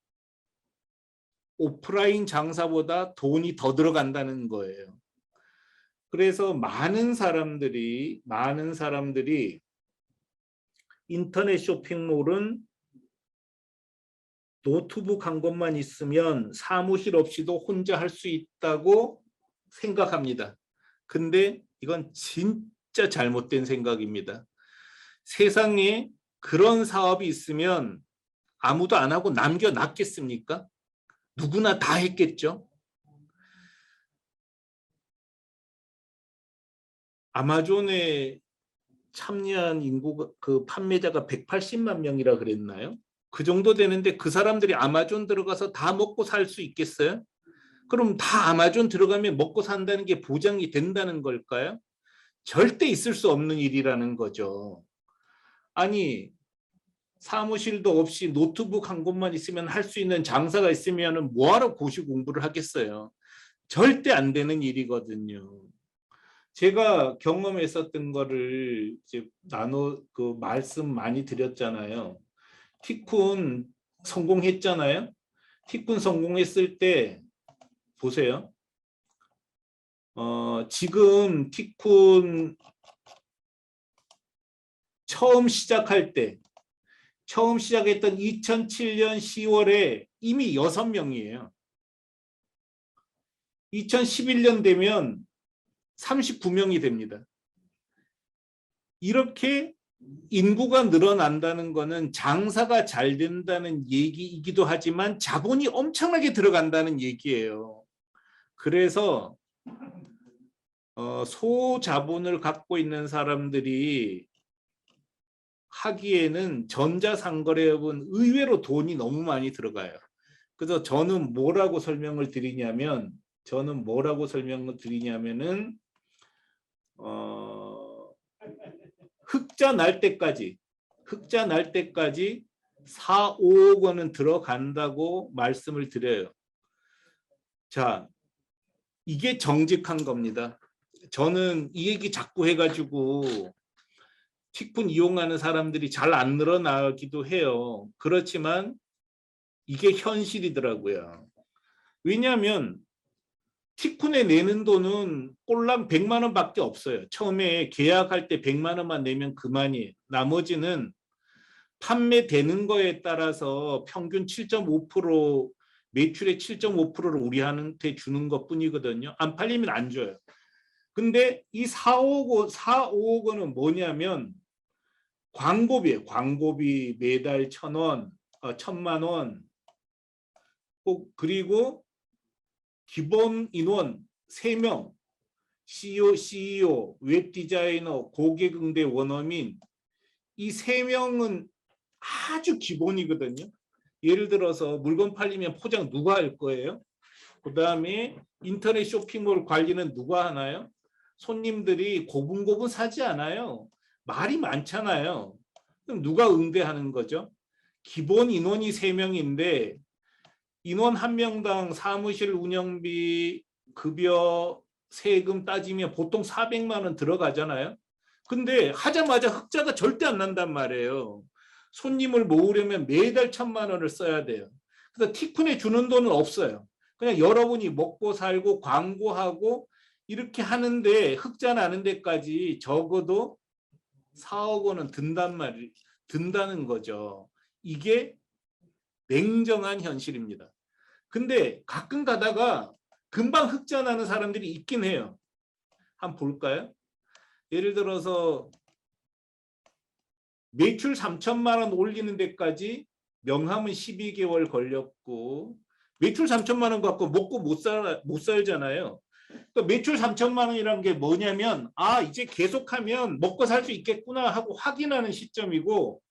S1: 오프라인 장사보다 돈이 더 들어간다는 거예요. 그래서 많은 사람들이 인터넷 쇼핑몰은 노트북 한 것만 있으면 사무실 없이도 혼자 할 수 있다고 생각합니다. 근데 이건 진짜 잘못된 생각입니다. 세상에 그런 사업이 있으면 아무도 안 하고 남겨놨겠습니까? 누구나 다 했겠죠. 아마존에 참여한 인구가 그 판매자가 180만 명이라 그랬나요? 그 정도 되는데 그 사람들이 아마존 들어가서 다 먹고 살 수 있겠어요? 그럼 다 아마존 들어가면 먹고 산다는 게 보장이 된다는 걸까요? 절대 있을 수 없는 일이라는 거죠. 아니, 사무실도 없이 노트북 한 곳만 있으면 할 수 있는 장사가 있으면 뭐하러 고시 공부를 하겠어요? 절대 안 되는 일이거든요. 제가 경험했었던 거를 이제 말씀 많이 드렸잖아요. 티쿤 성공했잖아요. 티쿤 성공했을 때 보세요. 지금 티쿤 처음 시작했던 2007년 10월에 이미 6명이에요. 2011년 되면 39명이 됩니다. 이렇게 인구가 늘어난다는 것은 장사가 잘 된다는 얘기이기도 하지만 자본이 엄청나게 들어간다는 얘기예요. 그래서 소자본을 갖고 있는 사람들이 하기에는 전자상거래업은 의외로 돈이 너무 많이 들어가요. 그래서 저는 뭐라고 설명을 드리냐면은 흑자 날 때까지 4, 5억 원은 들어간다고 말씀을 드려요. 자, 이게 정직한 겁니다. 저는 이 얘기 자꾸 해가지고 티쿤 이용하는 사람들이 잘 안 늘어나기도 해요. 그렇지만 이게 현실이더라고요. 왜냐하면 티쿤에 내는 돈은 꼴랑 100만 원밖에 없어요. 처음에 계약할 때 100만 원만 내면 그만이에요. 나머지는 판매되는 거에 따라서 평균 7.5% 매출의 7.5%를 우리한테 주는 것뿐이거든요. 안 팔리면 안 줘요. 근데 이 4, 5억 원은 뭐냐면 광고비예요. 광고비 매달 1,000원, 1,000만 원. 그리고 기본 인원 3명, CEO, 웹 디자이너, 고객 응대 원어민 이 3명은 아주 기본이거든요. 예를 들어서 물건 팔리면 포장 누가 할 거예요? 그다음에 인터넷 쇼핑몰 관리는 누가 하나요? 손님들이 고분고분 사지 않아요. 말이 많잖아요. 그럼 누가 응대하는 거죠? 기본 인원이 3명인데 인원 1명당 사무실 운영비, 급여, 세금 따지면 보통 400만 원 들어가잖아요. 근데 하자마자 흑자가 절대 안 난단 말이에요. 손님을 모으려면 매달 1,000만 원을 써야 돼요. 그래서 티쿤에 주는 돈은 없어요. 그냥 여러분이 먹고 살고 광고하고 이렇게 하는데 흑자 나는 데까지 적어도 4억 원은 든다는 거죠. 이게 냉정한 현실입니다. 근데 가끔 가다가 금방 흑자 나는 사람들이 있긴 해요. 한번 볼까요? 예를 들어서 매출 3천만 원 올리는 데까지 명함은 12개월 걸렸고 매출 3천만 원 갖고 먹고 못 살잖아요. 그러니까 매출 3천만 원이라는 게 뭐냐면 이제 계속하면 먹고 살 수 있겠구나 하고 확인하는 시점이고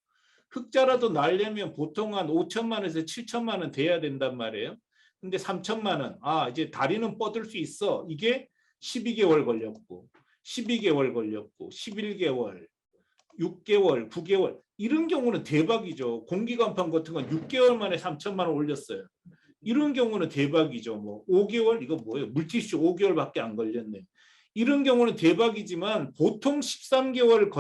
S1: 흑자라도 날려면 보통 한 5천만 원에서 7천만 원 돼야 된단 말이에요. 근데 3천만 원, 이제 다리는 뻗을 수 있어. 이게 12개월 걸렸고 12개월 걸렸고 11개월 6개월, 9개월 이런 경우는 대박이죠. 공기간판 같은 건 6개월 만에 3천만 원 올렸어요. 이런 경우는 대박이죠. 뭐 5개월 이거 뭐예요? 물티슈 5개월밖에 안 걸렸네. 이런 경우는 대박이지만 보통 13개월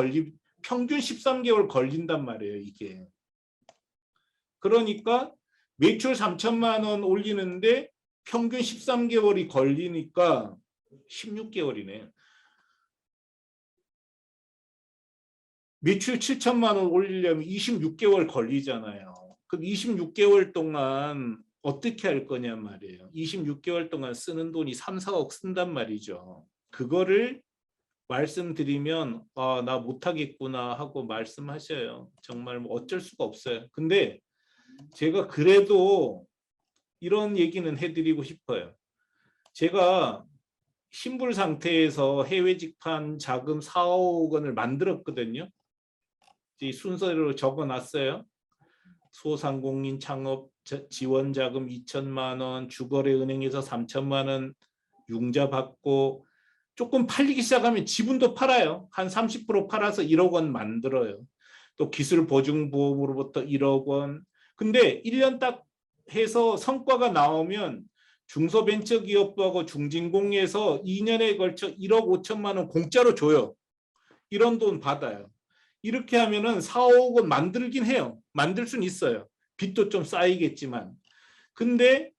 S1: 평균 13개월 걸린단 말이에요. 이게. 그러니까 매출 3천만 원 올리는데 평균 13개월이 걸리니까 16개월이네. 매출 7천만 원 올리려면 26개월 걸리잖아요. 그럼 26개월 동안 어떻게 할 거냐 말이에요. 26개월 동안 쓰는 돈이 3, 4억 쓴단 말이죠. 그거를 말씀드리면 나 못하겠구나 하고 말씀하셔요. 정말 뭐 어쩔 수가 없어요. 근데 제가 그래도 이런 얘기는 해드리고 싶어요. 제가 신불 상태에서 해외 직판 자금 4억 원을 만들었거든요. 이 순서로 적어놨어요. 소상공인 창업 지원 자금 2천만 원, 주거래은행에서 3천만 원 융자 받고 조금 팔리기 시작하면 지분도 팔아요. 한 30% 팔아서 1억 원 만들어요. 또 기술보증보험으로부터 1억 원. 근데 1년 딱 해서 성과가 나오면 중소벤처기업하고 중진공에서 2년에 걸쳐 1억 5천만 원 공짜로 줘요. 이런 돈 받아요. 이렇게 하면은 4, 5억 원 만들긴 해요. 만들 수는 있어요. 빚도 좀 쌓이겠지만. 근데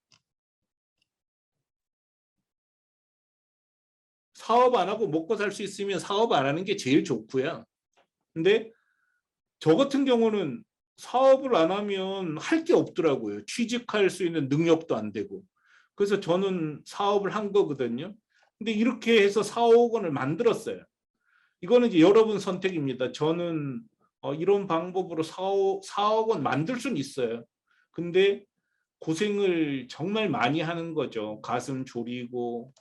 S1: 사업 안 하고 먹고 살 수 있으면 사업 안 하는 게 제일 좋고요. 근데 저 같은 경우는 사업을 안 하면 할 게 없더라고요. 취직할 수 있는 능력도 안 되고. 그래서 저는 사업을 한 거거든요. 근데 이렇게 해서 4, 5억 원을 만들었어요. 이거는 이제 여러분 선택입니다. 저는 이런 방법으로 4억 원 만들 수는 있어요. 근데 고생을 정말 많이 하는 거죠. 가슴 졸이고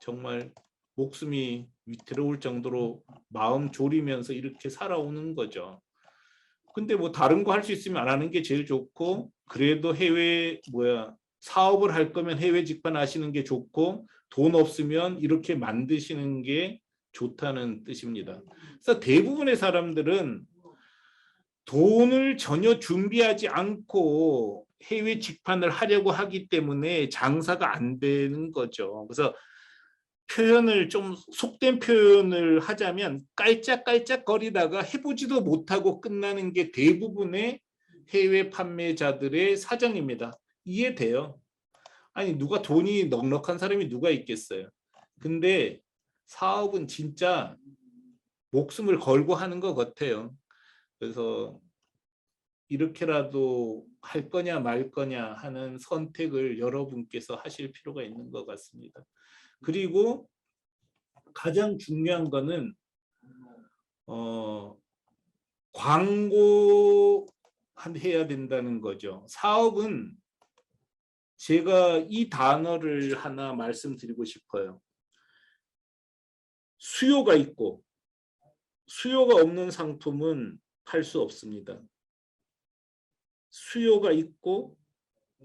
S1: 정말 목숨이 위태로울 정도로 마음 졸이면서 이렇게 살아오는 거죠. 근데 뭐 다른 거 할 수 있으면 안 하는 게 제일 좋고, 그래도 사업을 할 거면 해외 직판하시는 게 좋고, 돈 없으면 이렇게 만드시는 게 좋다는 뜻입니다. 그래서 대부분의 사람들은 돈을 전혀 준비하지 않고 해외 직판을 하려고 하기 때문에 장사가 안 되는 거죠. 그래서 표현을 좀 속된 표현을 하자면 깔짝깔짝거리다가 해보지도 못하고 끝나는 게 대부분의 해외 판매자들의 사정입니다. 이해돼요. 아니 누가 돈이 넉넉한 사람이 누가 있겠어요. 근데 사업은 진짜 목숨을 걸고 하는 것 같아요. 그래서 이렇게라도 할 거냐 말 거냐 하는 선택을 여러분께서 하실 필요가 있는 것 같습니다. 그리고 가장 중요한 거는 광고 해야 된다는 거죠. 사업은 제가 이 단어를 하나 말씀드리고 싶어요. 수요가 있고 수요가 없는 상품은 팔 수 없습니다. 수요가 있고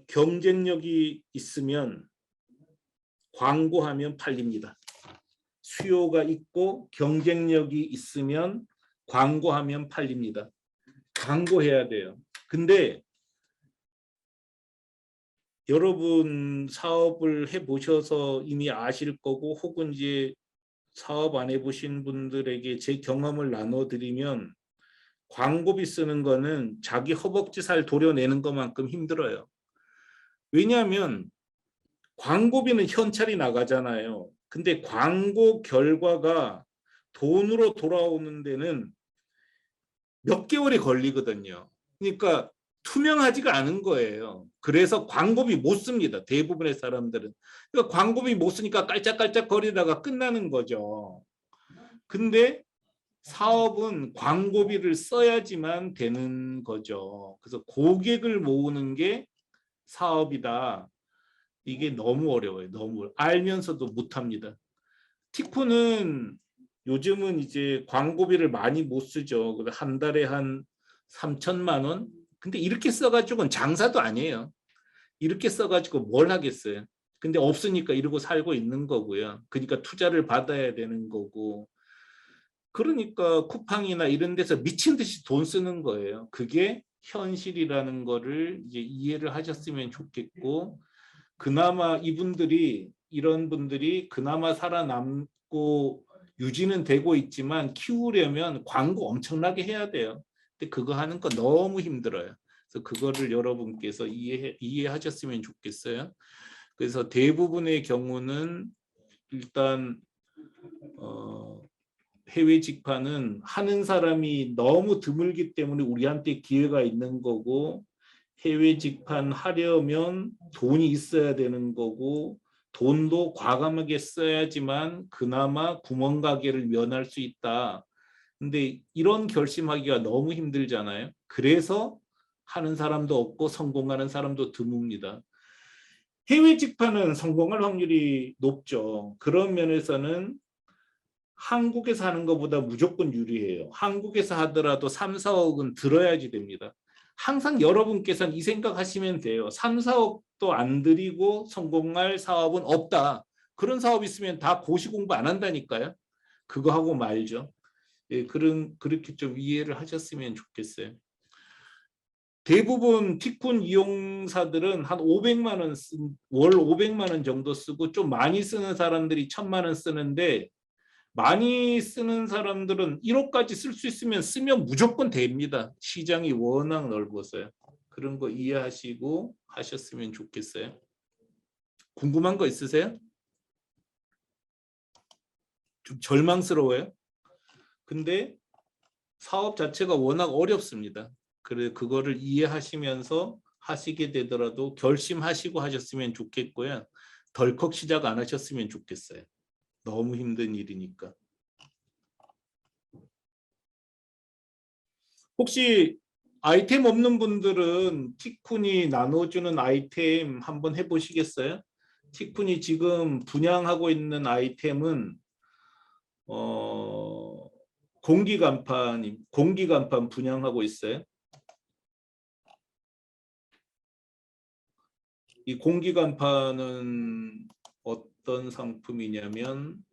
S1: 경쟁력이 있으면 광고하면 팔립니다. 수요가 있고 경쟁력이 있으면 광고하면 팔립니다. 광고해야 돼요. 근데 여러분 사업을 해보셔서 이미 아실 거고, 혹은 이제 사업 안 해보신 분들에게 제 경험을 나눠드리면, 광고비 쓰는 거는 자기 허벅지 살 도려내는 것만큼 힘들어요. 왜냐하면 광고비는 현찰이 나가잖아요. 근데 광고 결과가 돈으로 돌아오는 데는 몇 개월이 걸리거든요. 그러니까 투명하지가 않은 거예요. 그래서 광고비 못 씁니다. 대부분의 사람들은. 그러니까 광고비 못 쓰니까 깔짝깔짝 거리다가 끝나는 거죠. 근데 사업은 광고비를 써야지만 되는 거죠. 그래서 고객을 모으는 게 사업이다. 이게 너무 어려워요. 너무 알면서도 못합니다. 티코는 요즘은 이제 광고비를 많이 못 쓰죠. 한 달에 한 3천만 원? 근데 이렇게 써가지고는 장사도 아니에요. 이렇게 써가지고 뭘 하겠어요. 근데 없으니까 이러고 살고 있는 거고요. 그러니까 투자를 받아야 되는 거고. 그러니까 쿠팡이나 이런 데서 미친 듯이 돈 쓰는 거예요. 그게 현실이라는 거를 이제 이해를 하셨으면 좋겠고, 그나마 이런 분들이 그나마 살아남고 유지는 되고 있지만, 키우려면 광고 엄청나게 해야 돼요. 근데 그거 하는 거 너무 힘들어요. 그래서 그거를 여러분께서 이해하셨으면 좋겠어요. 그래서 대부분의 경우는 일단 해외 직판은 하는 사람이 너무 드물기 때문에 우리한테 기회가 있는 거고, 해외 직판 하려면 돈이 있어야 되는 거고, 돈도 과감하게 써야지만 그나마 구멍가게를 면할 수 있다. 근데 이런 결심하기가 너무 힘들잖아요. 그래서 하는 사람도 없고 성공하는 사람도 드뭅니다. 해외 직파는 성공할 확률이 높죠. 그런 면에서는 한국에서 하는 것보다 무조건 유리해요. 한국에서 하더라도 3, 4억은 들어야지 됩니다. 항상 여러분께서는 이 생각하시면 돼요. 3, 4억도 안 들이고 성공할 사업은 없다. 그런 사업 있으면 다 고시 공부 안 한다니까요. 그거 하고 말죠. 예, 그렇게 좀 이해를 하셨으면 좋겠어요. 대부분 티쿤 이용사들은 한 500만 원, 월 500만 원 정도 쓰고 좀 많이 쓰는 사람들이 1000만 원 쓰는데 많이 쓰는 사람들은 1억까지 쓸 수 있으면 쓰면 무조건 됩니다. 시장이 워낙 넓어서요. 그런 거 이해하시고 하셨으면 좋겠어요. 궁금한 거 있으세요? 좀 절망스러워요? 근데 사업 자체가 워낙 어렵습니다. 그래 그거를 이해하시면서 하시게 되더라도 결심하시고 하셨으면 좋겠고요. 덜컥 시작 안 하셨으면 좋겠어요. 너무 힘든 일이니까. 혹시 아이템 없는 분들은 티쿤이 나눠주는 아이템 한번 해보시겠어요? 티쿤이 지금 분양하고 있는 아이템은 공기간판 분양하고 있어요. 이 공기간판은 어떤 상품이냐면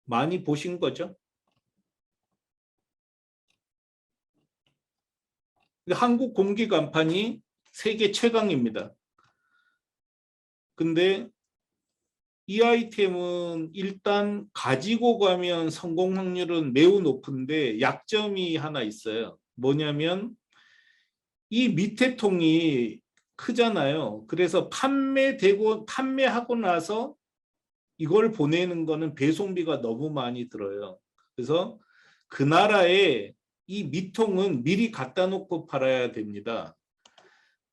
S1: 많이 보신 거죠? 한국 공기간판이 세계 최강입니다. 근데 이 아이템은 일단 가지고 가면 성공 확률은 매우 높은데 약점이 하나 있어요. 뭐냐면 이 밑에 통이 크잖아요. 그래서 판매하고 나서 이걸 보내는 거는 배송비가 너무 많이 들어요. 그래서 그 나라에 이 밑통은 미리 갖다 놓고 팔아야 됩니다.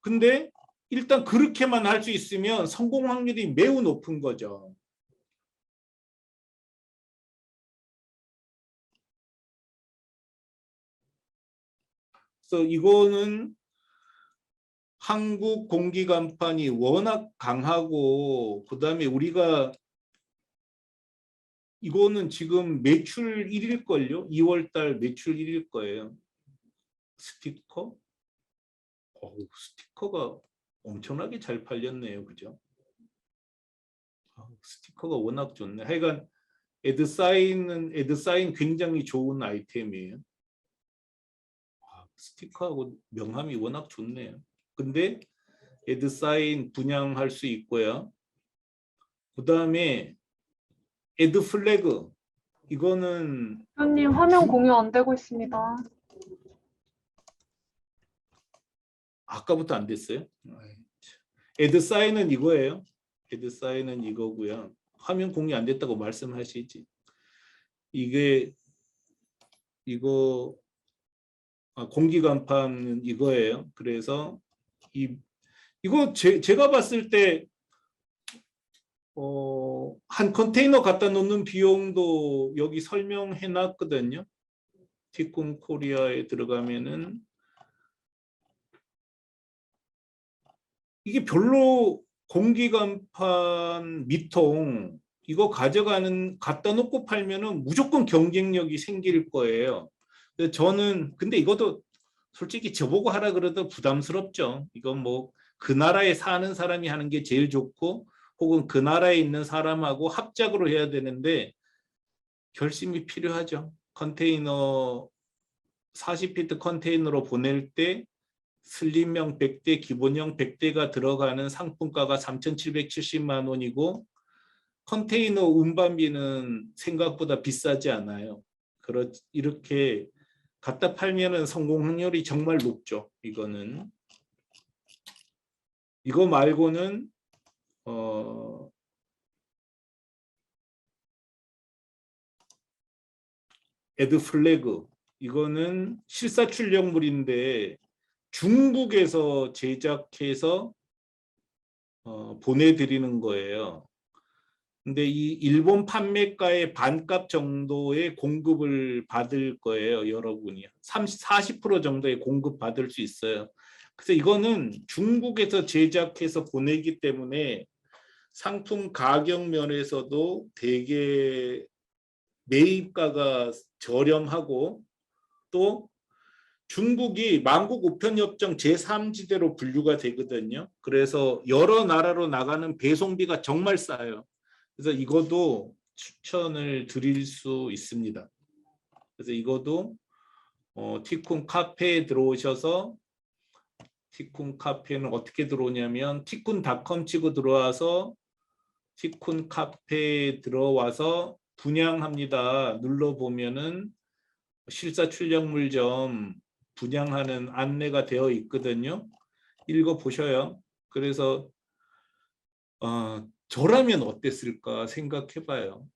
S1: 근데 일단 그렇게만 할 수 있으면 성공 확률이 매우 높은 거죠. 그래서 이거는 한국 공기 간판이 워낙 강하고 그다음에 우리가 이거는 지금 매출 1일걸요? 2월달 매출 1일 거예요. 스티커? 스티커가 엄청나게 잘 팔렸네요. 그죠? 스티커가 워낙 좋네. 하여간 애드사인 굉장히 좋은 아이템이에요. 스티커하고 명함이 워낙 좋네요. 근데 애드사인 분양할 수 있고요. 그 다음에 애드 플래그 이거는
S3: 대표님 화면 공유 안 되고 있습니다.
S1: 아까부터 안 됐어요. 애드 사인은 이거예요. 애드 사인은 이거고요. 화면 공유 안 됐다고 말씀하시지. 이거 공기 간판은 이거예요. 그래서 이거 제가 봤을 때 한 컨테이너 갖다 놓는 비용도 여기 설명해 놨거든요. 티쿤 코리아에 들어가면은 이게 별로 공기간판 밑통 이거 갖다 놓고 팔면은 무조건 경쟁력이 생길 거예요. 근데 이것도 솔직히 저보고 하라 그래도 부담스럽죠. 이건 뭐 그 나라에 사는 사람이 하는 게 제일 좋고 혹은 그 나라에 있는 사람하고 합작으로 해야 되는데 결심이 필요하죠. 컨테이너 40피트 컨테이너로 보낼 때 슬림형 100대, 기본형 100대가 들어가는 상품가가 3,770만 원이고 컨테이너 운반비는 생각보다 비싸지 않아요. 이렇게 갖다 팔면은 성공 확률이 정말 높죠. 이거 말고는 애드 플래그 이거는 실사출력물인데 중국에서 제작해서 보내드리는 거예요. 근데 이 일본 판매가의 반값 정도의 공급을 받을 거예요, 여러분이. 40% 정도의 공급 받을 수 있어요. 그래서 이거는 중국에서 제작해서 보내기 때문에 상품 가격 면에서도 되게 매입가가 저렴하고, 또 중국이 만국 우편협정 제3지대로 분류가 되거든요. 그래서 여러 나라로 나가는 배송비가 정말 싸요. 그래서 이것도 추천을 드릴 수 있습니다. 그래서 이것도 티쿤 카페에 들어오셔서, 티쿤 카페는 어떻게 들어오냐면 티쿤닷컴 치고 들어와서 티쿤 카페에 들어와서 분양합니다 눌러보면은 실사출력물점 분양하는 안내가 되어 있거든요. 읽어보셔요. 그래서 저라면 어땠을까 생각해봐요.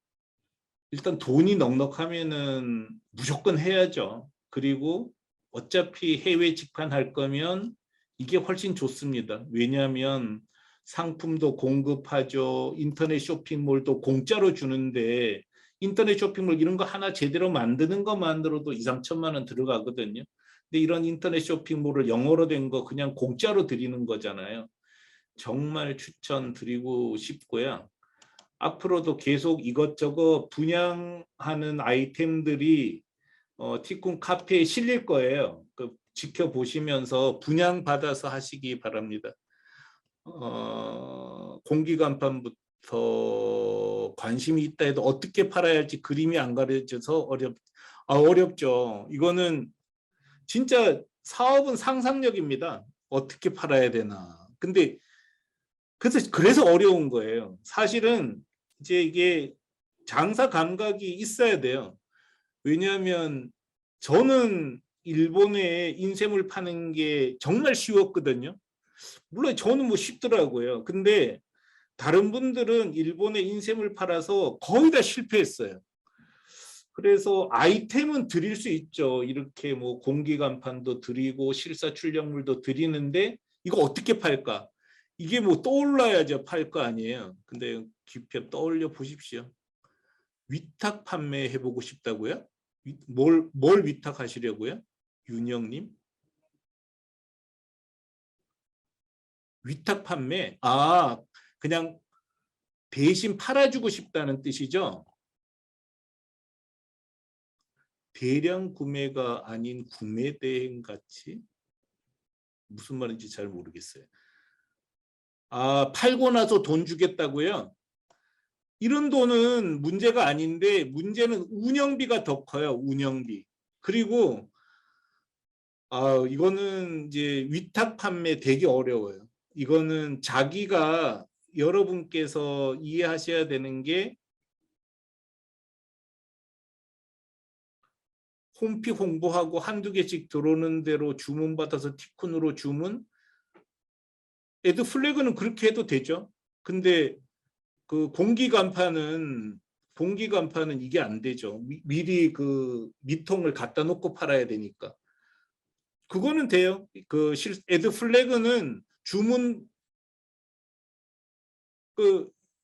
S1: 일단 돈이 넉넉하면은 무조건 해야죠. 그리고 어차피 해외 직판할 거면 이게 훨씬 좋습니다. 왜냐하면 상품도 공급하죠. 인터넷 쇼핑몰도 공짜로 주는데, 인터넷 쇼핑몰 이런 거 하나 제대로 만드는 것만으로도 2, 3천만 원 들어가거든요. 근데 이런 인터넷 쇼핑몰을 영어로 된 거 그냥 공짜로 드리는 거잖아요. 정말 추천드리고 싶고요. 앞으로도 계속 이것저것 분양하는 아이템들이 티쿤 카페에 실릴 거예요. 지켜보시면서 분양받아서 하시기 바랍니다. 공기간판부터 관심이 있다 해도 어떻게 팔아야 할지 그림이 안 가려져서 어렵죠. 이거는 진짜 사업은 상상력입니다. 어떻게 팔아야 되나. 근데 그래서 어려운 거예요. 사실은 이제 이게 장사 감각이 있어야 돼요. 왜냐하면 저는 일본에 인쇄물 파는 게 정말 쉬웠거든요. 물론 저는 뭐 쉽더라고요. 근데 다른 분들은 일본에 인쇄물 팔아서 거의 다 실패했어요. 그래서 아이템은 드릴 수 있죠. 이렇게 뭐 공기간판도 드리고 실사출력물도 드리는데 이거 어떻게 팔까? 이게 뭐 떠올라야죠. 팔 거 아니에요. 근데 깊이 떠올려 보십시오. 위탁 판매 해보고 싶다고요? 뭘 위탁하시려고요? 윤영님? 위탁 판매? 그냥 대신 팔아주고 싶다는 뜻이죠? 대량 구매가 아닌 구매 대행 같이? 무슨 말인지 잘 모르겠어요. 팔고 나서 돈 주겠다고요? 이런 돈은 문제가 아닌데 문제는 운영비가 더 커요. 운영비. 그리고 이거는 이제 위탁 판매 되게 어려워요. 이거는 자기가, 여러분께서 이해하셔야 되는 게, 홈피 홍보하고 한두 개씩 들어오는 대로 주문받아서 티쿤으로 주문, 애드 플래그는 그렇게 해도 되죠. 근데 그 공기간판은 이게 안 되죠. 미리 그 미통을 갖다 놓고 팔아야 되니까. 그거는 돼요. 애드 플래그는 주문,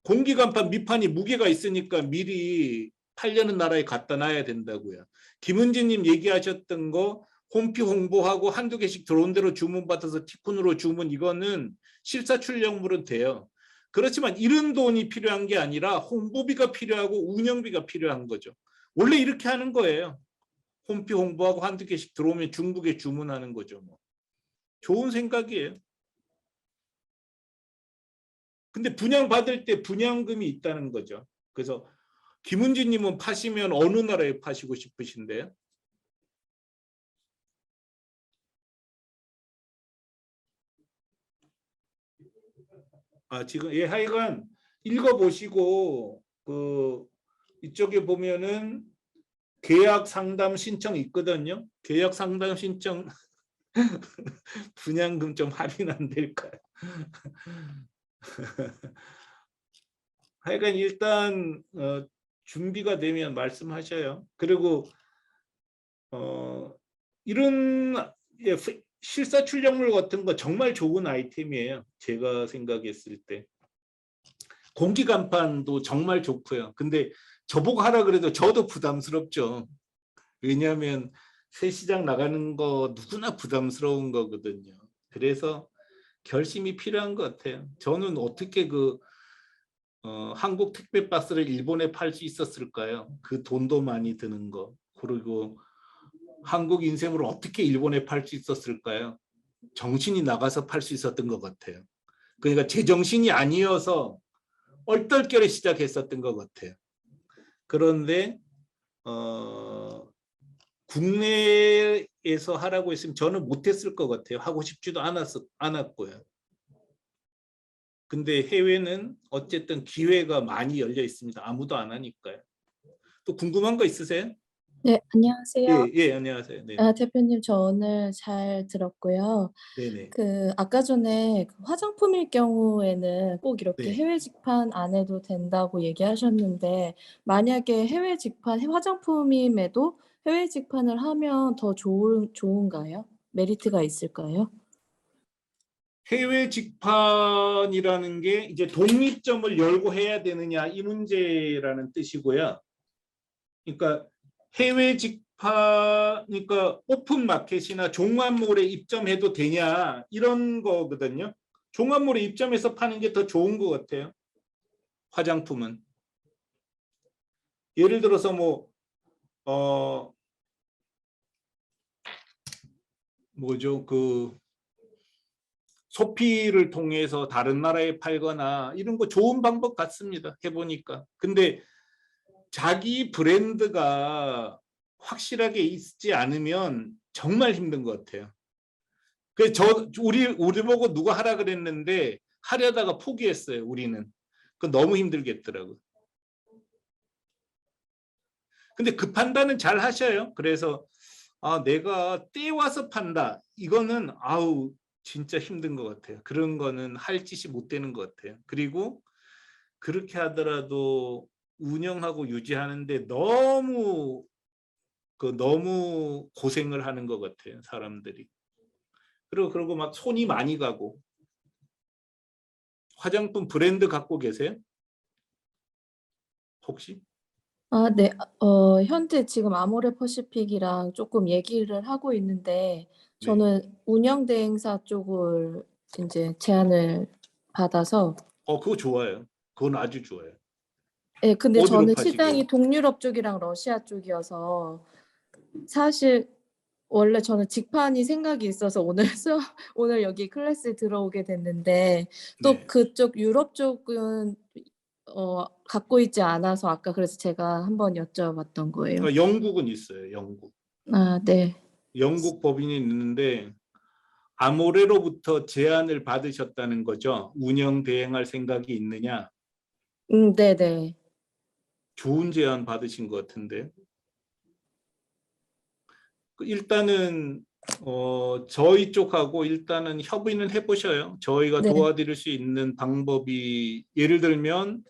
S1: 공기간판 밑판이 무게가 있으니까 미리 팔려는 나라에 갖다 놔야 된다고요. 김은지님 얘기하셨던 거 홈피 홍보하고 한두 개씩 들어온 대로 주문받아서 티쿤으로 주문, 이거는 실사출력물은 돼요. 그렇지만 이런 돈이 필요한 게 아니라 홍보비가 필요하고 운영비가 필요한 거죠. 원래 이렇게 하는 거예요. 홈피 홍보하고 한두 개씩 들어오면 중국에 주문하는 거죠. 좋은 생각이에요. 근데 분양받을 때 분양금이 있다는 거죠. 그래서 김은지님은 파시면 어느 나라에 파시고 싶으신데요? 지금 하여간 읽어보시고, 이쪽에 보면은 계약 상담 신청 있거든요. 계약 상담 신청 분양금 좀 할인 안 될까요? 하여간 일단 준비가 되면 말씀하셔요. 그리고 이런 실사 출력물 같은 거 정말 좋은 아이템이에요. 제가 생각했을 때. 공기 간판도 정말 좋고요. 근데 저보고 하라 그래도 저도 부담스럽죠. 왜냐하면 새 시장 나가는 거 누구나 부담스러운 거거든요. 그래서 결심이 필요한 것 같아요. 저는 어떻게 한국 택배 박스를 일본에 팔 수 있었을까요? 그 돈도 많이 드는 거. 그리고 한국 인쇄물을 어떻게 일본에 팔 수 있었을까요? 정신이 나가서 팔 수 있었던 것 같아요. 그러니까 제정신이 아니어서 얼떨결에 시작했었던 것 같아요. 그런데 국내에서 하라고 했으면 저는 못했을 것 같아요. 하고 싶지도 않았고요. 근데 해외는 어쨌든 기회가 많이 열려 있습니다. 아무도 안 하니까요. 또 궁금한 거 있으세요?
S4: 네, 안녕하세요.
S1: 예, 안녕하세요. 네,
S4: 대표님, 저 오늘 잘 들었고요.
S1: 네네.
S4: 아까 전에 그 화장품일 경우에는 꼭 이렇게
S1: 네.
S4: 해외 직판 안 해도 된다고 얘기하셨는데, 만약에 해외 직판, 화장품임에도 해외 직판을 하면 더 좋은가요? 메리트가 있을까요?
S1: 해외 직판이라는 게 이제 독립점을 열고 해야 되느냐 이 문제라는 뜻이고요. 그러니까 해외 직판, 그러니까 오픈 마켓이나 종합몰에 입점해도 되냐 이런 거거든요. 종합몰에 입점해서 파는 게 더 좋은 것 같아요. 화장품은. 예를 들어서 뭐죠? 소피를 통해서 다른 나라에 팔거나 이런 거 좋은 방법 같습니다. 해보니까. 근데 자기 브랜드가 확실하게 있지 않으면 정말 힘든 것 같아요. 그래서 우리 보고 누가 하라 그랬는데 하려다가 포기했어요. 우리는. 그 너무 힘들겠더라고요. 근데 그 판단은 잘 하셔요. 그래서 내가 떼와서 판다. 이거는 진짜 힘든 것 같아요. 그런 거는 할 짓이 못 되는 것 같아요. 그리고 그렇게 하더라도 운영하고 유지하는데 너무 고생을 하는 것 같아요. 사람들이. 그리고 막 손이 많이 가고. 화장품 브랜드 갖고 계세요? 혹시?
S4: 네. 현재 지금 아모레퍼시픽이랑 조금 얘기를 하고 있는데,
S1: 네.
S4: 저는 운영 대행사 쪽을 이제 제안을 받아서.
S1: 그거 좋아요. 그건 아주 좋아요.
S4: 예, 근데
S1: 어디로
S4: 저는
S1: 파시게요?
S4: 시장이 동유럽 쪽이랑 러시아 쪽이어서 사실 원래 저는 직판이 생각이 있어서 오늘 여기 클래스에 들어오게 됐는데, 또
S1: 네.
S4: 그쪽 유럽 쪽은 갖고 있지 않아서 아까 그래서 제가 한번 여쭤봤던 거예요.
S1: 영국은 있어요. 영국.
S4: 네.
S1: 영국 법인이 있는데 아모레로부터 제안을 받으셨다는 거죠. 운영 대행할 생각이 있느냐?
S4: 네네.
S1: 좋은 제안 받으신 것 같은데. 일단은 저희 쪽하고 일단은 협의는 해보셔요. 저희가
S4: 네.
S1: 도와드릴 수 있는 방법이 예를 들면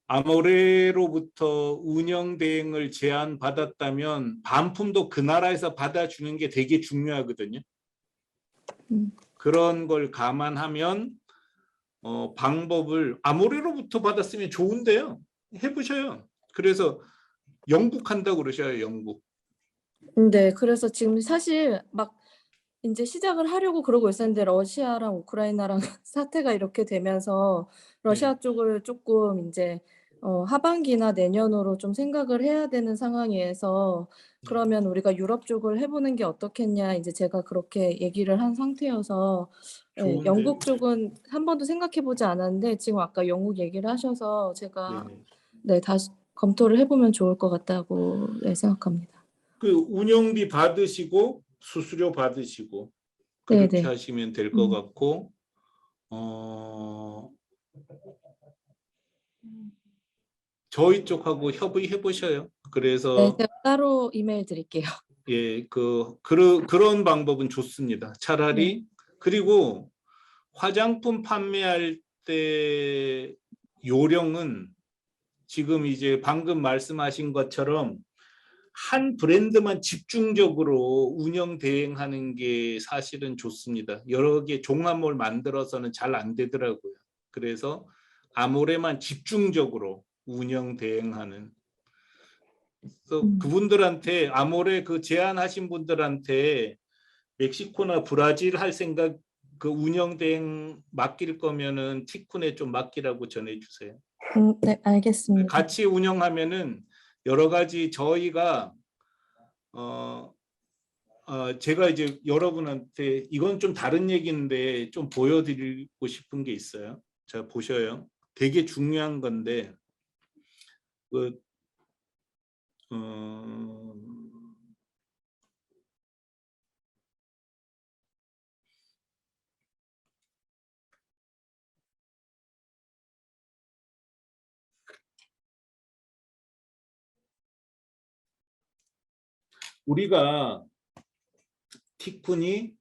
S1: 아모레로부터 운영 대행을 제안받았다면 반품도 그 나라에서 받아주는 게 되게 중요하거든요. 그런 걸 감안하면 방법을 아모레로부터 받았으면 좋은데요. 해보셔요. 그래서 영국 한다고 그러셔요. 영국.
S4: 네. 그래서 지금 사실 막 인제 시작을 하려고 그러고 있었는데 러시아랑 우크라이나랑 사태가 이렇게 되면서
S1: 네.
S4: 러시아 쪽을 쪼끔 인제 하반기나 내년으로 좀 생각을 해야 되는 상황이어서
S1: 네.
S4: 그러면 우리가 유럽 쪽을 해 보는 게 어떻겠냐 인제 제가 그렇게 얘기를 한 상태여서, 예,
S1: 좋은데요.
S4: 영국 쪽은 한 번도 생각해 보지 않았는데 지금 아까 영국 얘기를 하셔서 제가
S1: 네네.
S4: 다시 검토를 해 보면 좋을 것 같다고 생각합니다.
S1: 그 운영비 받으시고 수수료 받으시고 그렇게
S4: 네네.
S1: 하시면 될 것 같고 저희 쪽하고 협의해 보셔요.
S4: 네.
S1: 그래서
S4: 제가 따로 이메일 드릴게요.
S1: 예, 그런 방법은 좋습니다. 차라리. 그리고 화장품 판매할 때 요령은 지금 이제 방금 말씀하신 것처럼 한 브랜드만 집중적으로 운영 대행하는 게 사실은 좋습니다. 여러 개 종합몰 만들어서는 잘 안 되더라고요. 그래서 아모레만 집중적으로 운영 대행하는. 그래서 그분들한테 아모레 그 제안하신 분들한테 멕시코나 브라질 할 생각 그 운영 대행 맡길 거면은 티쿤에 좀 맡기라고 전해주세요.
S4: 네, 알겠습니다.
S1: 같이 운영하면은 여러 가지 저희가 제가 이제 여러분한테 이건 좀 다른 얘기인데 좀 보여드리고 싶은 게 있어요. 자, 보셔요. 되게 중요한 건데 그 우리가 티쿤이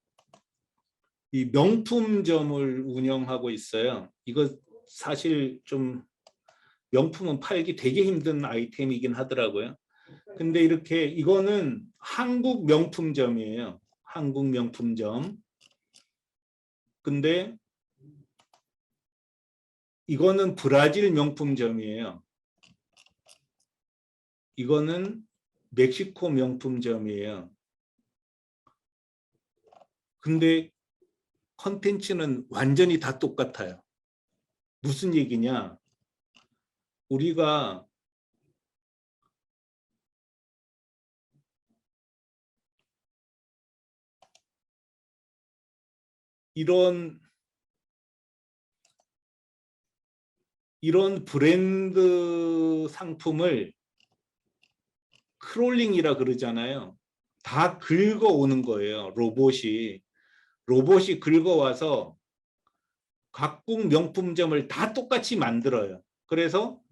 S1: 이 명품점을 운영하고 있어요. 이거 사실 좀 명품은 팔기 되게 힘든 아이템이긴 하더라고요. 근데 이렇게 이거는 한국 명품점이에요. 한국 명품점. 근데 이거는 브라질 명품점이에요. 이거는 멕시코 명품점이에요. 근데 컨텐츠는 완전히 다 똑같아요. 무슨 얘기냐? 우리가 이런 브랜드 상품을 크롤링이라 그러잖아요. 다 긁어오는 거예요. 로봇이 긁어와서 각국 명품점을 다 똑같이 만들어요. 그래서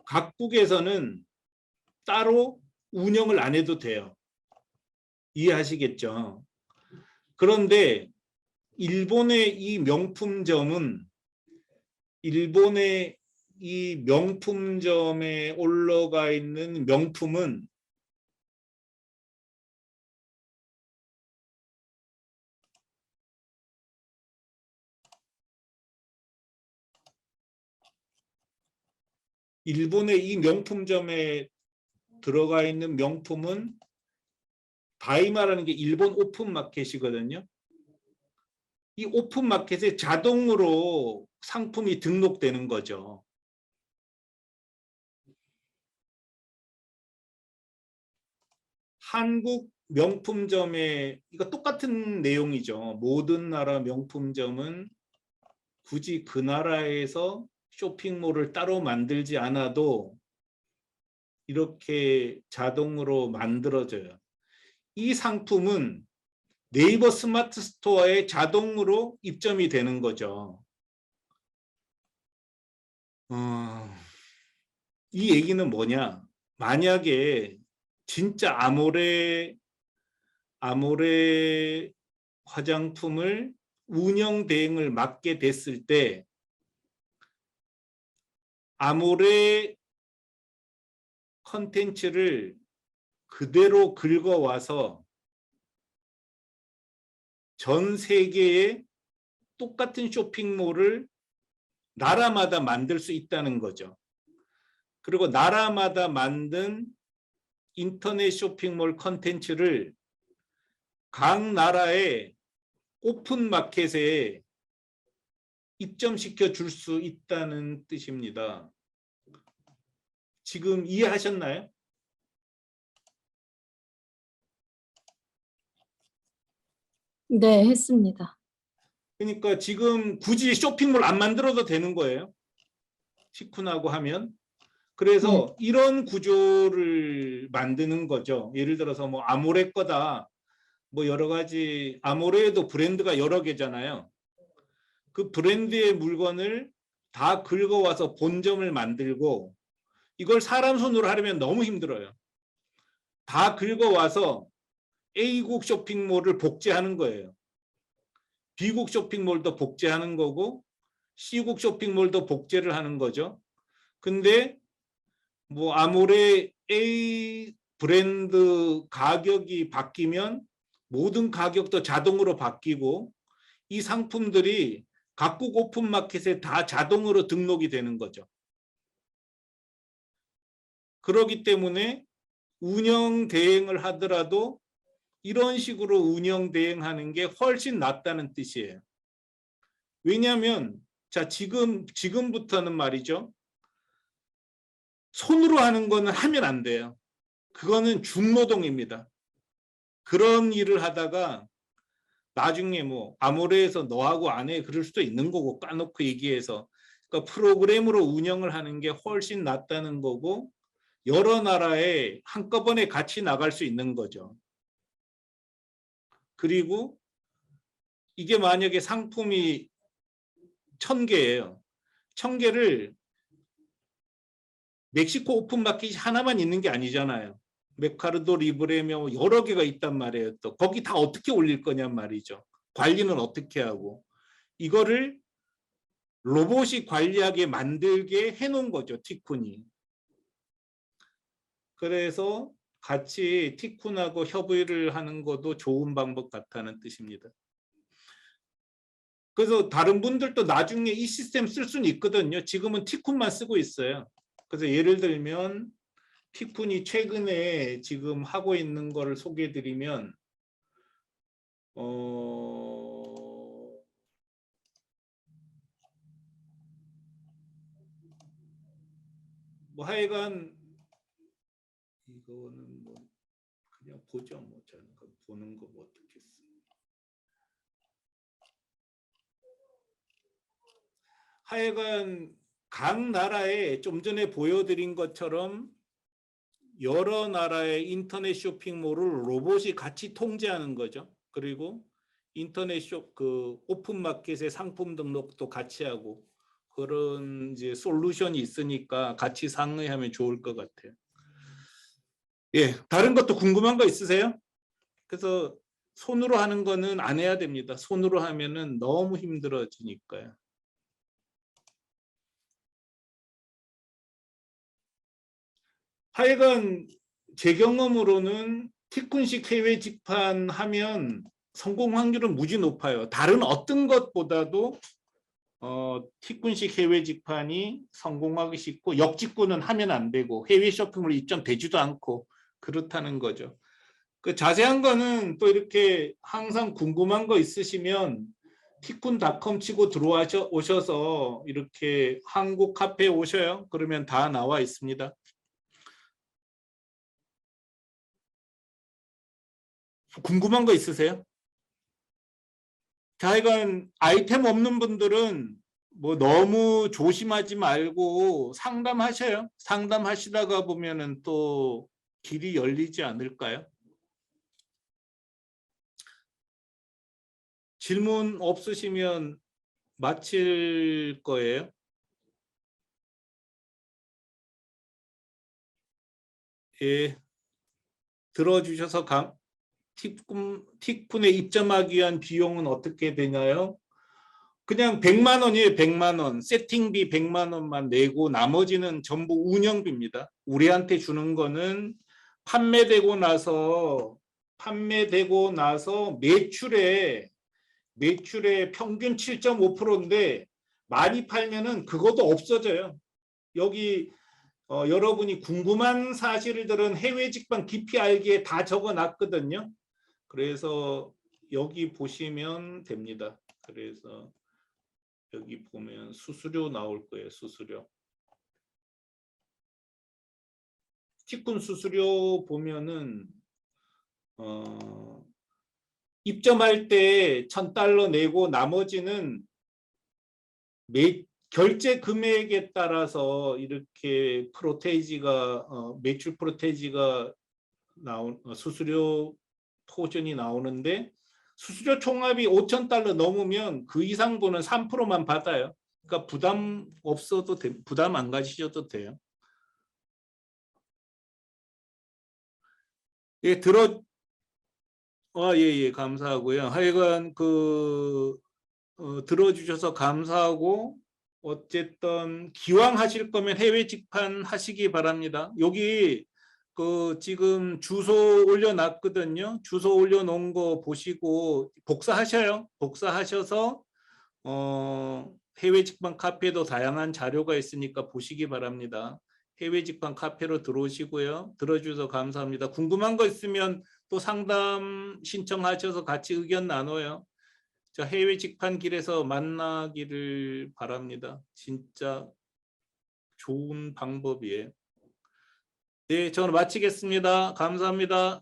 S1: 각국에서는 따로 운영을 안 해도 돼요. 이해하시겠죠? 그런데 일본의 이 명품점은 일본의 이 명품점에 올라가 있는 명품은 일본의 이 명품점에 들어가 있는 명품은 다이마라는 게 일본 오픈 마켓이거든요. 이 오픈 마켓에 자동으로 상품이 등록되는 거죠. 한국 명품점에 이거 똑같은 내용이죠. 모든 나라 명품점은 굳이 그 나라에서 쇼핑몰을 따로 만들지 않아도 이렇게 자동으로 만들어져요. 이 상품은 네이버 스마트 스토어에 자동으로 입점이 되는 거죠. 이 얘기는 뭐냐? 만약에 진짜 아모레 화장품을 운영 대행을 맡게 됐을 때 아모레 컨텐츠를 그대로 긁어와서 전 세계에 똑같은 쇼핑몰을 나라마다 만들 수 있다는 거죠. 그리고 나라마다 만든 인터넷 쇼핑몰 컨텐츠를 각 나라의 오픈 마켓에 입점시켜 줄 수 있다는 뜻입니다. 지금 이해하셨나요?
S4: 네, 했습니다.
S1: 그러니까 지금 굳이 쇼핑몰 안 만들어도 되는 거예요. 티쿤하고 하면. 그래서 이런 구조를 만드는 거죠. 예를 들어서 뭐 아모레 거다. 뭐 여러 가지 아모레에도 브랜드가 여러 개잖아요. 그 브랜드의 물건을 다 긁어와서 본점을 만들고 이걸 사람 손으로 하려면 너무 힘들어요. 다 긁어와서 A국 쇼핑몰을 복제하는 거예요. B국 쇼핑몰도 복제하는 거고 C국 쇼핑몰도 복제를 하는 거죠. 근데 뭐 아모레 A 브랜드 가격이 바뀌면 모든 가격도 자동으로 바뀌고 이 상품들이 각국 오픈마켓에 다 자동으로 등록이 되는 거죠. 그렇기 때문에 운영 대행을 하더라도 이런 식으로 운영 대행하는 게 훨씬 낫다는 뜻이에요. 왜냐하면 자 지금부터는 말이죠. 손으로 하는 거는 하면 안 돼요. 그거는 중노동입니다. 그런 일을 하다가 나중에 뭐 아모레에서 너하고 안 해 그럴 수도 있는 거고 까놓고 얘기해서 그러니까 프로그램으로 운영을 하는 게 훨씬 낫다는 거고 여러 나라에 한꺼번에 같이 나갈 수 있는 거죠. 그리고 이게 만약에 상품이 1000개예요. 1000개를 멕시코 오픈마켓이 하나만 있는 게 아니잖아요. 메카르도 리브레며 여러 개가 있단 말이에요. 또 거기 다 어떻게 올릴 거냔 말이죠. 관리는 어떻게 하고 이거를 로봇이 관리하게 만들게 해놓은 거죠. 티쿤이. 그래서 같이 티쿤하고 협의를 하는 것도 좋은 방법 같다는 뜻입니다. 그래서 다른 분들도 나중에 이 시스템 쓸 수는 있거든요. 지금은 티쿤만 쓰고 있어요. 그래서 예를 들면 티쿤이 최근에 지금 하고 있는 거를 소개해 드리면 뭐 하여간 이거는 뭐 그냥 보죠. 뭐 잠깐 보는 거 뭐 어떻겠어. 하여간 각 나라에 좀 전에 보여드린 것처럼 여러 나라의 인터넷 쇼핑몰을 로봇이 같이 통제하는 거죠. 그리고 인터넷 그 오픈마켓의 상품 등록도 같이 하고 그런 이제 솔루션이 있으니까 같이 상의하면 좋을 것 같아요. 예, 다른 것도 궁금한 거 있으세요? 그래서 손으로 하는 거는 안 해야 됩니다. 손으로 하면은 너무 힘들어지니까요. 하여간 제 경험으로는 티쿤식 해외 직판하면 성공 확률은 무지 높아요. 다른 어떤 것보다도 티쿤식 해외 직판이 성공하기 쉽고 역직구는 하면 안 되고 해외 쇼핑몰 입점되지도 않고 그렇다는 거죠. 그 자세한 거는 또 이렇게 항상 궁금한 거 있으시면 티쿤닷컴 치고 들어오셔서 이렇게 한국 카페에 오셔요. 그러면 다 나와 있습니다. 궁금한 거 있으세요? 하여간 아이템 없는 분들은 뭐 너무 조심하지 말고 상담하셔요. 상담하시다가 보면은 또 길이 열리지 않을까요? 질문 없으시면 마칠 거예요. 예, 들어주셔서 티쿤에 입점하기 위한 비용은 어떻게 되나요? 그냥 100만 원이에요. 100만 원. 세팅비 100만 원만 내고 나머지는 전부 운영비입니다. 우리한테 주는 거는 판매되고 나서 매출의 평균 7.5%인데 많이 팔면은 그것도 없어져요. 여기 여러분이 궁금한 사실들은 해외 직방 깊이 알기에 다 적어놨거든요. 그래서 여기 보시면 됩니다. 그래서 여기 보면 수수료 나올 거예요. 수수료. 티쿤 수수료 보면은 입점할 때 $1,000 내고 나머지는 결제 금액에 따라서 이렇게 매출 프로테이지가 수수료 포션이 나오는데 수수료 총합이 $5,000 넘으면 그 이상분은 3%만 받아요. 그러니까 부담 없어도 부담 안 가지셔도 돼요. 예, 예, 감사하고요. 하여간 들어주셔서 감사하고 어쨌든 기왕 하실 거면 해외 직판 하시기 바랍니다. 여기 그 지금 주소 올려놨거든요. 주소 올려놓은 거 보시고 복사하셔요. 복사하셔서 해외 직방 카페도 다양한 자료가 있으니까 보시기 바랍니다. 해외 직방 카페로 들어오시고요. 들어주셔서 감사합니다. 궁금한 거 있으면 또 상담 신청하셔서 같이 의견 나눠요. 자, 해외 직판 길에서 만나기를 바랍니다. 진짜 좋은 방법이에요. 네, 저는 마치겠습니다. 감사합니다.